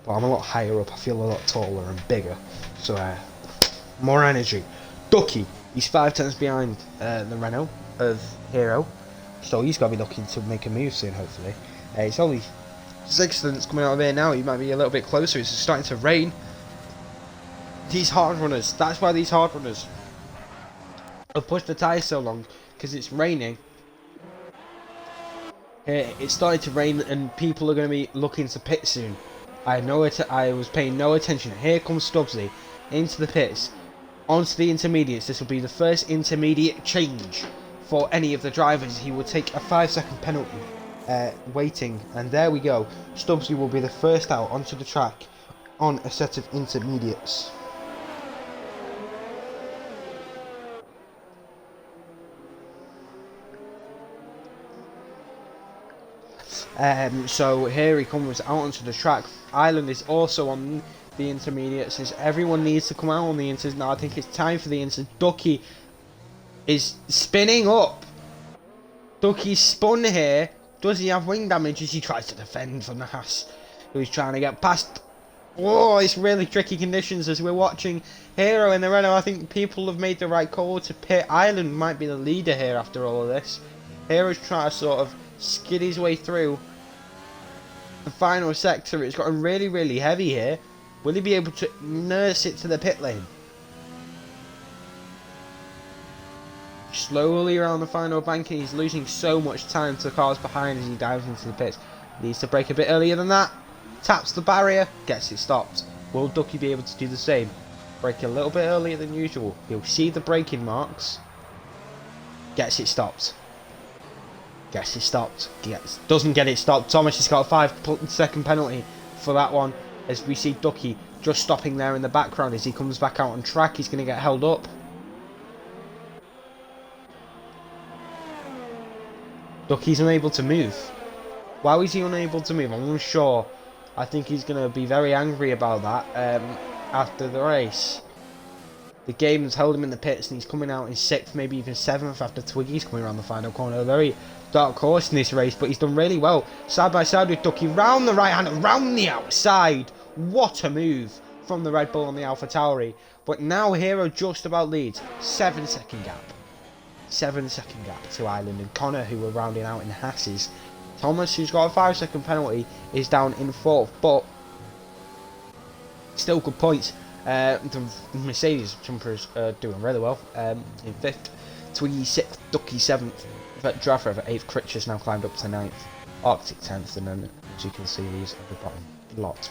But I'm a lot higher up. I feel a lot taller and bigger. So, more energy. Ducky. He's 5 tenths behind the Renault of Hero, so he's got to be looking to make a move soon, hopefully. It's only 6 tenths coming out of here now. He might be a little bit closer. It's starting to rain. These hard runners, that's why these hard runners have pushed the tyres so long, because it's raining. It's starting to rain and people are going to be looking to pit soon. I was paying no attention. Here comes Stubbsy into the pits. Onto the intermediates. This will be the first intermediate change for any of the drivers. He will take a 5-second penalty waiting, and there we go. Stubbsy will be the first out onto the track on a set of intermediates. So here he comes out onto the track. Ireland is also on the intermediate, since everyone needs to come out on the inters now. I think it's time for the inters. Ducky is spinning up. Ducky's spun here. Does he have wing damage as he tries to defend from the Haas, who's trying to get past? Oh, it's really tricky conditions as we're watching Hero in the Renault. I think people have made the right call to pit. Ireland might be the leader here after all of this. Hero's trying to sort of skid his way through the final sector. It's gotten really, really heavy here. Will he be able to nurse it to the pit lane? Slowly around the final banking. He's losing so much time to cars behind as he dives into the pits. Needs to brake a bit earlier than that. Taps the barrier. Gets it stopped. Will Ducky be able to do the same? Brake a little bit earlier than usual. He'll see the braking marks. Gets it stopped. Gets it stopped. Doesn't get it stopped. Thomas has got a 5-second penalty for that one. As we see Ducky just stopping there in the background as he comes back out on track. He's going to get held up. Ducky's unable to move. Why is he unable to move? I'm unsure. I think he's going to be very angry about that after the race. The game's held him in the pits and he's coming out in 6th, maybe even 7th after Twiggy's coming around the final corner. A very dark horse in this race, but he's done really well. Side by side with Ducky, round the right hand, round the outside. What a move from the Red Bull on the Alpha Tauri. But now Hero just about leads. 7-second gap. 7-second gap to Ireland and Connor, who were rounding out in Haas's. Thomas, who's got a 5-second penalty, is down in 4th, but still good points. The Mercedes jumpers are doing really well. In 5th, Twiggy 6th, Ducky 7th, Draft Forever 8th, Critch's now climbed up to 9th, Arctic 10th, and then as you can see, these at the bottom lot.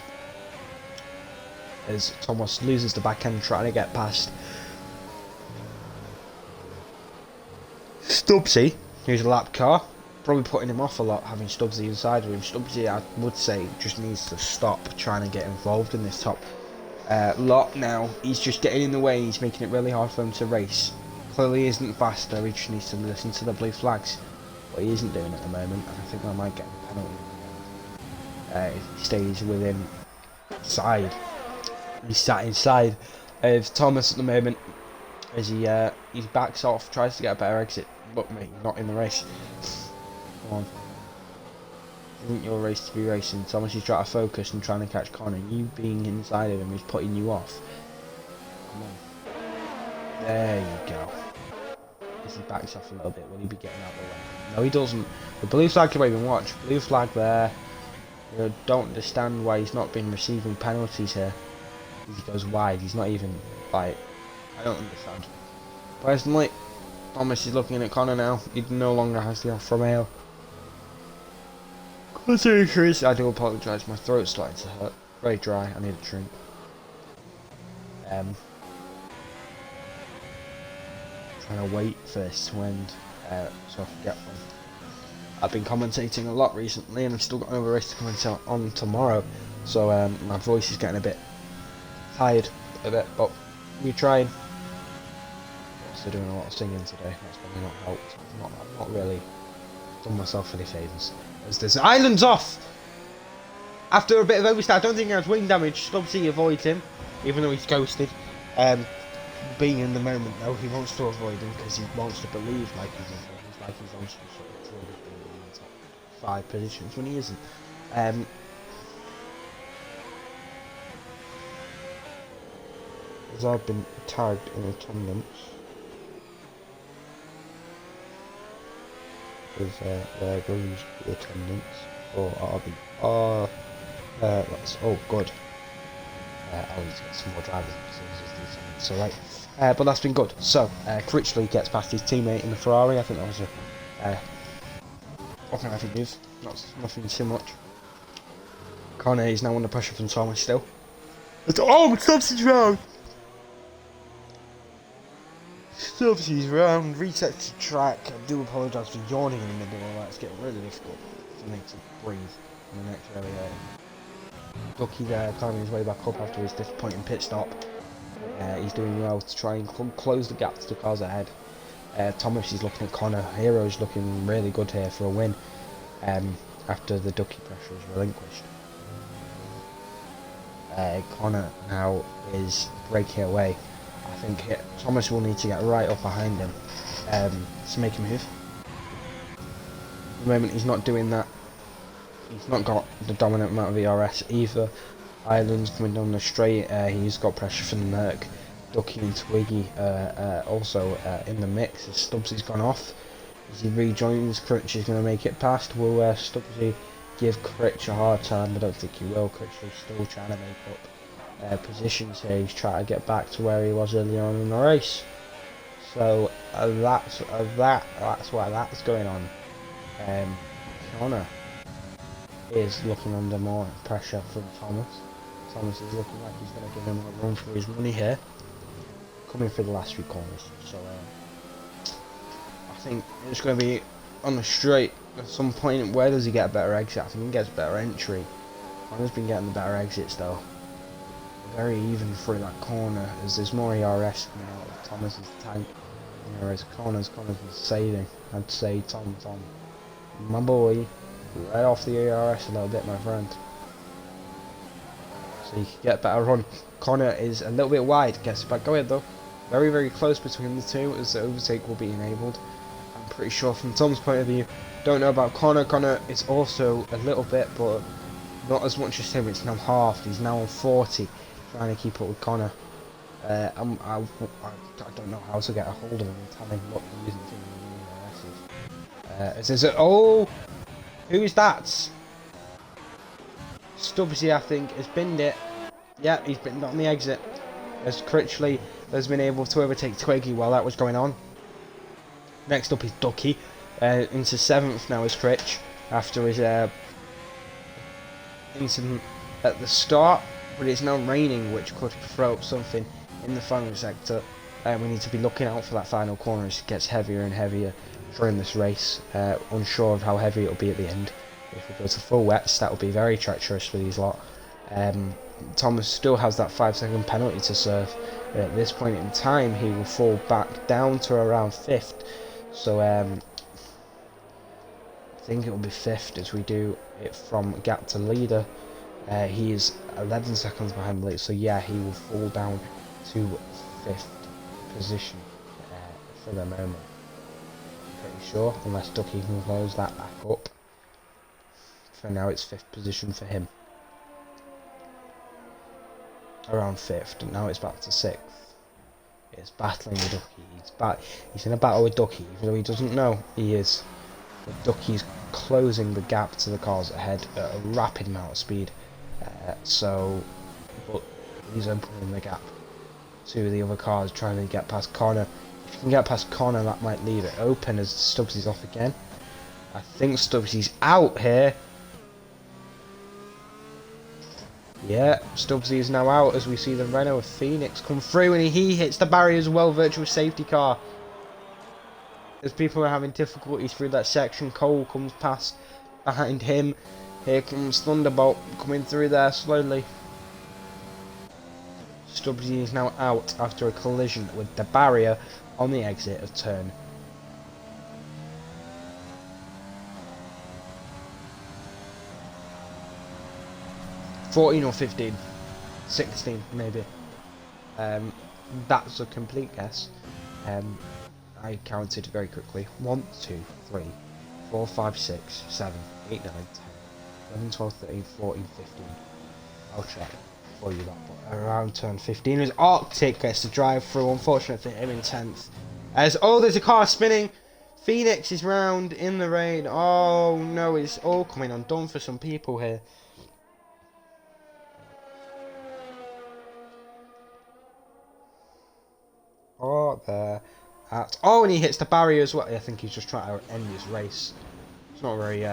As Thomas loses the back end trying to get past Stubbsy, who's a lap car. Probably putting him off a lot having Stubbsy inside of him. Stubbsy, I would say, just needs to stop trying to get involved in this top lot now. He's just getting in the way. He's making it really hard for him to race. Clearly isn't faster. He just needs to listen to the blue flags. But he isn't doing it at the moment. And I think that might get him a penalty if he stays within side. He's sat inside of Thomas at the moment as he backs off, tries to get a better exit. But mate, not in the race. Come on. isn't your race to be racing. Thomas is trying to focus and trying to catch Connor. You being inside of him is putting you off. Come on. There you go. As he backs off a little bit, will he be getting out of the way? No, he doesn't. The blue flag to even watch. Blue flag there. You don't understand why he's not been receiving penalties here. He goes wide. He's not even like. I don't understand. Personally, Thomas is looking at Connor now. He no longer has the Alfa Romeo. I do apologise. My throat's starting to hurt. Very dry. I need a drink. Trying to wait for this to end so I can get one. I've been commentating a lot recently, and I've still got another race to commentate on tomorrow. So my voice is getting a bit tired, but we're trying. Also doing a lot of singing today. That's probably not helped. I've not really done myself any favours. As this island's off after a bit of overstart. I don't think he has wing damage. Stubbsy avoids him, even though he's ghosted. Being in the moment though, he wants to avoid him because he wants to believe like he's on some sort of tour of being in the top 5 positions when he isn't. As I've been tagged in attendance with there goes the attendance for RB. That's good. I'll need to get some more drivers so right. But that's been good. So Critchley gets past his teammate in the Ferrari. I think that was a nothing move. Nothing too much. Connor is now under pressure from Thomas still. Oh, Stubbsy's round. Stubbsy's round. Resets the track. I do apologise for yawning in the middle of that. It's getting really difficult for me to breathe in the next area. Ducky there climbing his way back up after his disappointing pit stop. He's doing well to try and close the gap to the cars ahead. Thomas is looking at Connor. Hero's looking really good here for a win after the Ducky pressure is relinquished. Connor now is breaking away. I think Thomas will need to get right up behind him to make a move. At the moment he's not doing that. He's not got the dominant amount of ERS either. Ireland's coming down the straight. He's got pressure from the Merc. Ducky and Twiggy also in the mix. As Stubbsy's gone off. As he rejoins, Critch is going to make it past. Will Stubbsy give Critch a hard time? I don't think he will. Critch is still trying to make up positions here. He's trying to get back to where he was earlier on in the race. So that's why that's going on. Connor is looking under more pressure from Thomas. Thomas is looking like he's going to give him a run for his money here, coming through the last few corners. So I think it's going to be on the straight at some point. Where does he get a better exit? I think he gets a better entry. Connor's been getting the better exits though. Very even through that corner as there's more ERS coming out of Thomas's tank. Whereas Connor's been saving. I'd say Tom, my boy, right off the ERS a little bit, my friend. So you can get a better run. Connor is a little bit wide, gets back going though. Very, very close between the two as the overtake will be enabled. I'm pretty sure from Tom's point of view. Don't know about Connor. Connor is also a little bit, but not as much as him. It's now half. He's now on 40, trying to keep up with Connor. I don't know how to get a hold of him and tell him what he's using. Oh, who is that? Stubbsy, I think, has binned it. Yeah, he's binned on the exit. As Critchley has been able to overtake Twiggy while that was going on. Next up is Ducky. Into 7th now is Critch after his incident at the start. But it's now raining, which could throw up something in the final sector. We need to be looking out for that final corner as it gets heavier and heavier during this race. Unsure of how heavy it'll be at the end. If we go to full wets, that will be very treacherous for these lot. Thomas still has that 5-second penalty to serve. At this point in time, he will fall back down to around 5th. So I think it will be 5th as we do it from gap to leader. He is 11 seconds behind the lead, so yeah, he will fall down to 5th position for the moment. Pretty sure, unless Ducky can close that back up. for now it's 5th position for him. Around 5th, and now it's back to 6th. It's battling with Ducky. He's in a battle with Ducky, even though he doesn't know he is. But Ducky's closing the gap to the cars ahead at a rapid amount of speed. But he's opening the gap to the other cars, trying to get past Connor. If you can get past Connor, that might leave it open as Stubbsy's off again. I think Stubbsy's out here. Yeah, Stubbsy is now out as we see the Renault of Phoenix come through, and he hits the barrier as well. Virtual safety car. As people are having difficulties through that section, Cole comes past behind him. Here comes Thunderbolt coming through there slowly. Stubbsy is now out after a collision with the barrier on the exit of turn. $14 or $15, $16 maybe. That's a complete guess. I counted very quickly. 1, 2, 3, 4, 5, 6, 7, 8, 9, 10, 11, 12, 13, 14, 15. I'll check for you that, but around turn 15 as Arctic gets to drive through. Unfortunate for him in 10th. There's a car spinning. Phoenix is round in the rain. Oh no, it's all coming undone for some people here. And he hits the barrier as well. I think he's just trying to end his race. It's not very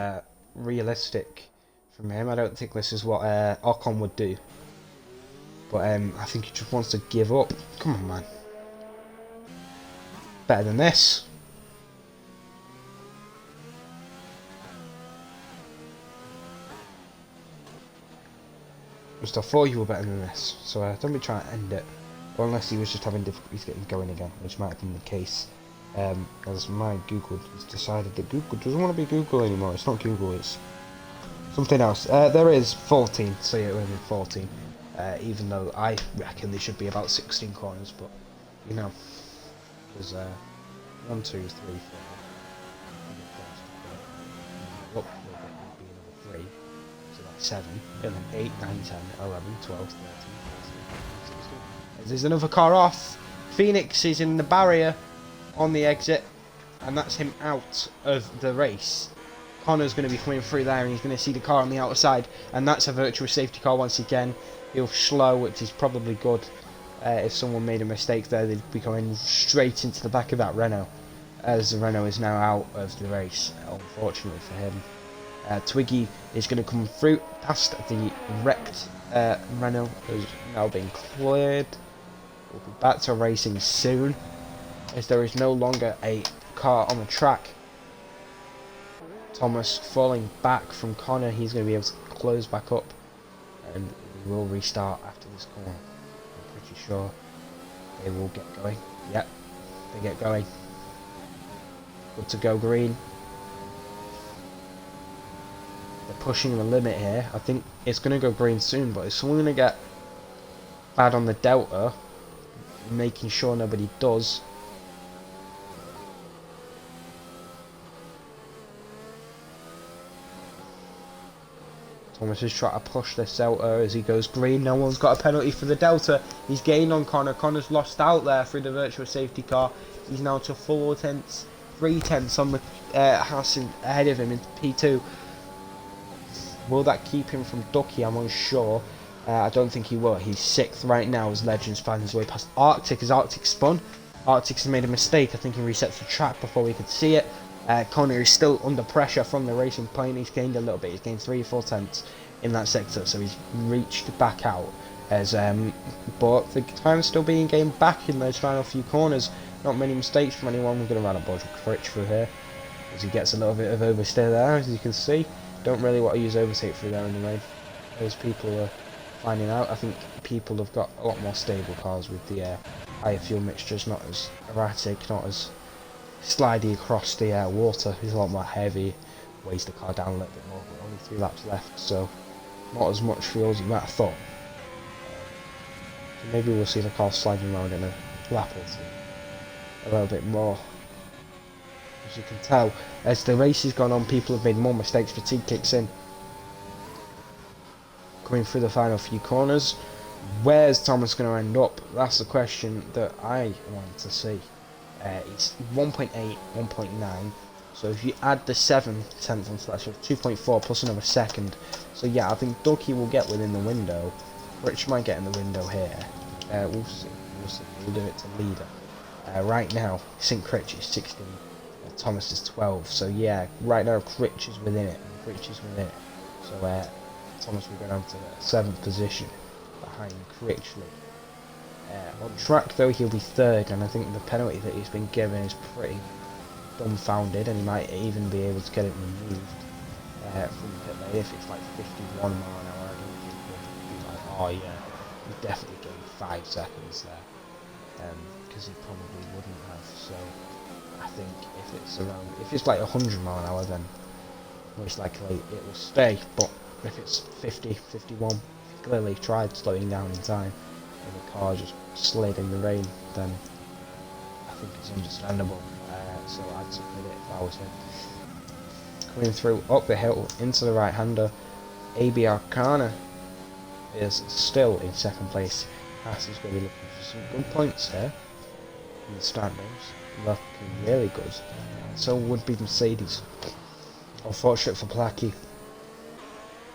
realistic from him. I don't think this is what Ocon would do. But I think he just wants to give up. Come on, man. Better than this. Just I thought you were better than this. So don't be trying to end it. Or unless he was just having difficulties getting going again, which might have been the case. As my Google has decided that Google doesn't want to be Google anymore. It's not Google, it's something else. There is 14, so yeah, it would have been 14. Even though I reckon there should be about 16 corners, but you know, there's 1, 2, 3, 4. Up a little bit would be another 3, so that's 7, and then 8, 9, 10, 11, 12, 13, 14, 15, 16. There's another car off. Phoenix is in the barrier on the exit, and that's him out of the race. Connor's going to be coming through there, and he's going to see the car on the outside, and that's a virtual safety car once again. He'll slow, which is probably good. If someone made a mistake there, they'd be going straight into the back of that Renault, as the Renault is now out of the race, unfortunately for him. Twiggy is going to come through past the wrecked Renault, has now been cleared. We'll be back to racing soon, as there is no longer a car on the track. Thomas falling back from Connor, he's going to be able to close back up, and we will restart after this corner. I'm pretty sure they will get going. Yep, they get going. Good to go, green. They're pushing the limit here. I think it's going to go green soon, but is someone going to get bad on the Delta? Making sure nobody does. Thomas is trying to push this Delta as he goes green. No one's got a penalty for the Delta. He's gained on Connor. Connor's lost out there through the virtual safety car. He's now to 4 tenths, 3 tenths on the Haas ahead of him in P2. Will that keep him from Ducky? I'm unsure. I don't think he will. He's 6th right now as Legends finds his way past Arctic as Arctic spun. Arctic has made a mistake. I think he resets the track before we could see it. Connor is still under pressure from the racing plane. He's gained a little bit. He's gained 3 or 4 tenths in that sector, so he's reached back out. As but the time's still being gained back in those final few corners. Not many mistakes from anyone. We're going to run a Bodge Critch through here as he gets a little bit of oversteer there, as you can see. Don't really want to use overtake through there in the rain. Those people are finding out. I think people have got a lot more stable cars with the higher fuel mixtures, not as erratic, not as slidey across the water. It's a lot more heavy, weighs the car down a little bit more, but only 3 laps left, so not as much fuel as you might have thought. So maybe we'll see the car sliding around in a lap or two a little bit more. As you can tell, as the race has gone on, people have made more mistakes. Fatigue kicks in. coming through the final few corners. Where's Thomas going to end up? That's the question that I want to see. It's 1.8, 1.9. So if you add the 7/10 onto that, so 2.4 plus another second. So yeah, I think Ducky will get within the window. Rich might get in the window here. We'll see. We'll do it to leader. Right now, St. Critch is 16. Thomas is 12. So yeah, right now Critch is within it. So Thomas will go down to the 7th position behind Critchley. On track though, he'll be 3rd, and I think the penalty that he's been given is pretty dumbfounded, and he might even be able to get it removed from pit lane if it's like 51 mile an hour. I don't think he'll be like, oh yeah, he definitely gave 5 seconds there, because he probably wouldn't have. So I think if it's like 100 mile an hour, then most likely it will stay. But if it's 50, 51, if he clearly tried slowing down in time, and the car just slid in the rain, then I think it's understandable. So I'd submit it if I was him. Coming through up the hill into the right-hander, AB Arcana is still in 2nd place. Haas is going to be looking for some good points here in the standings, looking really good. So would be Mercedes. Unfortunate for Plachy,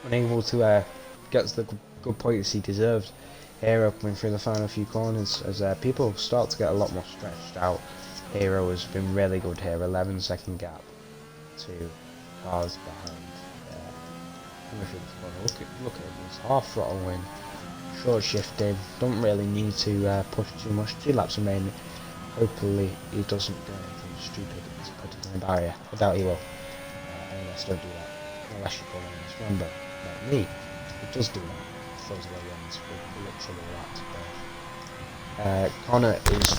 unable to get the good points he deserved. Hero coming through the final few corners as people start to get a lot more stretched out. Hero has been really good here, 11-second gap to cars behind. Look at him, he's half throttling, short shifting, don't really need to push too much. 2 laps remaining. Hopefully he doesn't do anything stupid to put it in the barrier. I doubt he will. Unless don't do that. Unless you call him this one, but like me, he does do that. Throws away runs with literally laps. Connor is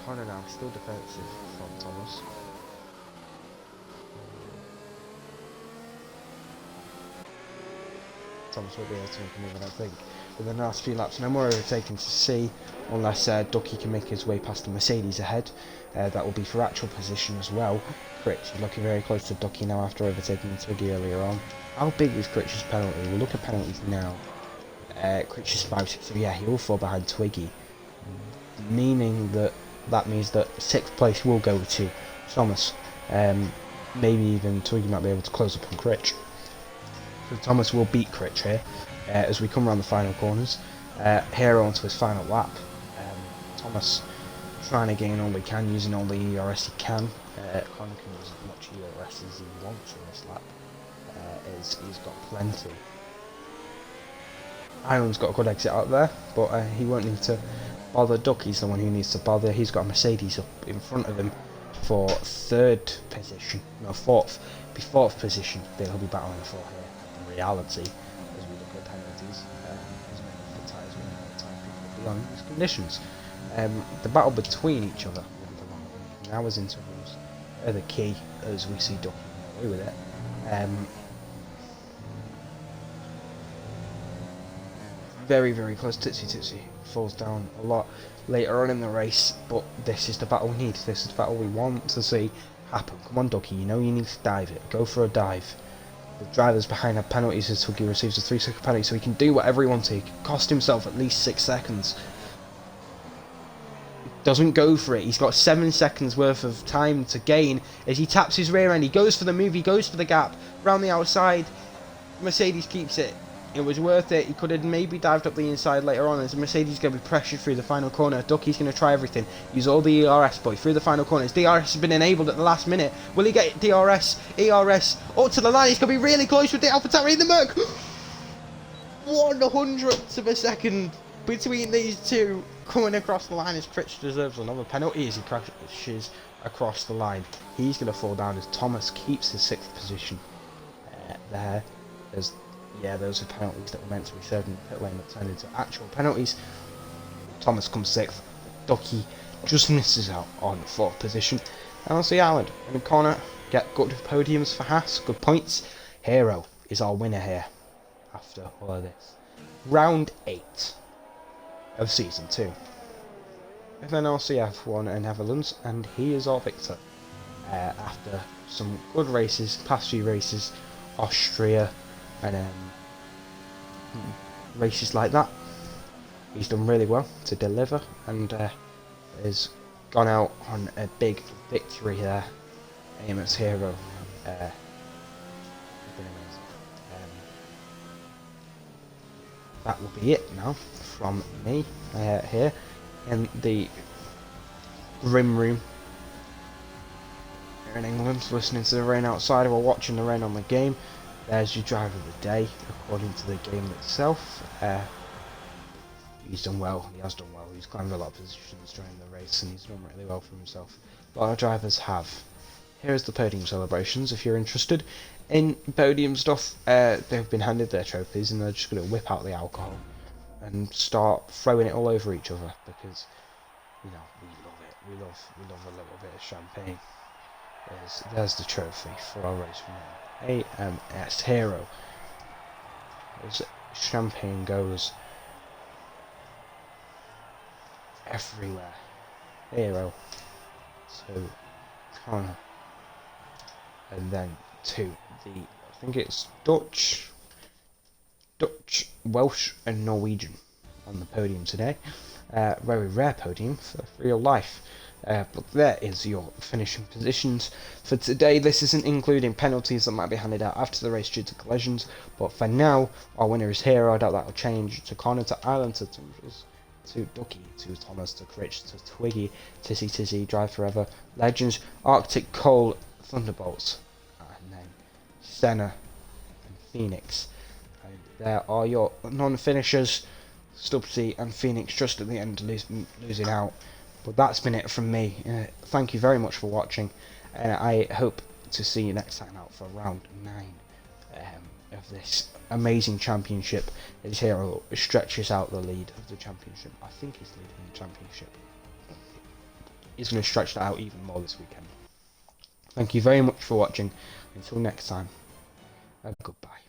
Connor now still defensive from Thomas. Thomas will be able to make a move, I don't think. With the last few laps, no more overtaking to see, unless Ducky can make his way past the Mercedes ahead. That will be for actual position as well. Critch is looking very close to Ducky now after overtaking Twiggy earlier on. How big was Critch's penalty? We'll look at penalties now. Critch is 5-6, so yeah, he will fall behind Twiggy. Meaning that means that 6th place will go to Thomas. Maybe even Twiggy might be able to close up on Critch. So Thomas will beat Critch here as we come around the final corners. Hero onto his final lap. Thomas trying to gain all he can, using all the ERS he can. Connor can use as much ERS as he wants in this lap, as he's got plenty. Iron's got a good exit out there, but he won't need to bother. Ducky's the one who needs to bother. He's got a Mercedes up in front of him for 3rd position, no 4th. Be 4th position that he'll be battling for here. In reality, as we look at penalties, as many of the tyres we know the time people will be on these conditions. The battle between each other will be the one. Hours intervals are the key, as we see Ducky get away with it. Very, very close. Tootsie falls down a lot later on in the race, but this is the battle we need. This is the battle we want to see happen. Come on, Ducky, you know you need to dive it. Go for a dive. The drivers behind have penalties as Twiggy receives a 3-second penalty, so he can do whatever he wants. He can cost himself at least 6 seconds. Doesn't go for it. He's got 7 seconds worth of time to gain as he taps his rear end. He goes for the move. He goes for the gap round the outside. Mercedes keeps it. It was worth it. He could have maybe dived up the inside later on, as the Mercedes is going to be pressured through the final corner. Ducky's going to try everything. Use all the ERS, boy, through the final corners. DRS has been enabled at the last minute. Will he get DRS? ERS up to the line. He's going to be really close with the AlphaTauri in the Merc. 100th of a second between these two coming across the line, as Critch deserves another penalty as he crashes across the line. He's going to fall down as Thomas keeps his 6th position. there. Those are penalties that were meant to be served in the pit lane that turned into actual penalties. Thomas comes 6th. Ducky just misses out on 4th position. NRC Ireland in the corner get good podiums for Haas, good points. Hero is our winner here after all of this. Round 8 of Season 2 of NRCF1 in Netherlands, and he is our victor. After some good races, past few races, Austria, and races like that, he's done really well to deliver, and has gone out on a big victory there. Amos Hero, has been amazing. That will be it now from me here in the Grim Room here in England, listening to the rain outside or watching the rain on the game. There's your driver of the day according to the game itself. He's done well, he has done well, he's climbed a lot of positions during the race and he's done really well for himself. A lot of drivers have. Here's the podium celebrations if you're interested in podium stuff. They've been handed their trophies and they're just going to whip out the alcohol and start throwing it all over each other because, you know, we love it. We love a little bit of champagne. There's the trophy for our race winner, AMS Hero. As champagne goes everywhere. Hero to Connor, and then to the, I think it's Dutch, Welsh and Norwegian on the podium today. Very rare podium for real life. But there is your finishing positions for today. This isn't including penalties that might be handed out after the race due to collisions, but for now our winner is Hero. I doubt that will change. To Connor, to Ireland, to Ducky, to Thomas, to Critch, to Twiggy, Tizzy, Drive Forever, Legends, Arctic Coal, Thunderbolts, and then Senna and Phoenix. And there are your non-finishers, Stubbsy and Phoenix just at the end losing out. But that's been it from me. Thank you very much for watching, and I hope to see you next time out for round 9 of this amazing championship. His Hero stretches out the lead of the championship. I think he's leading the championship. He's going to stretch that out even more this weekend. Thank you very much for watching. Until next time, goodbye.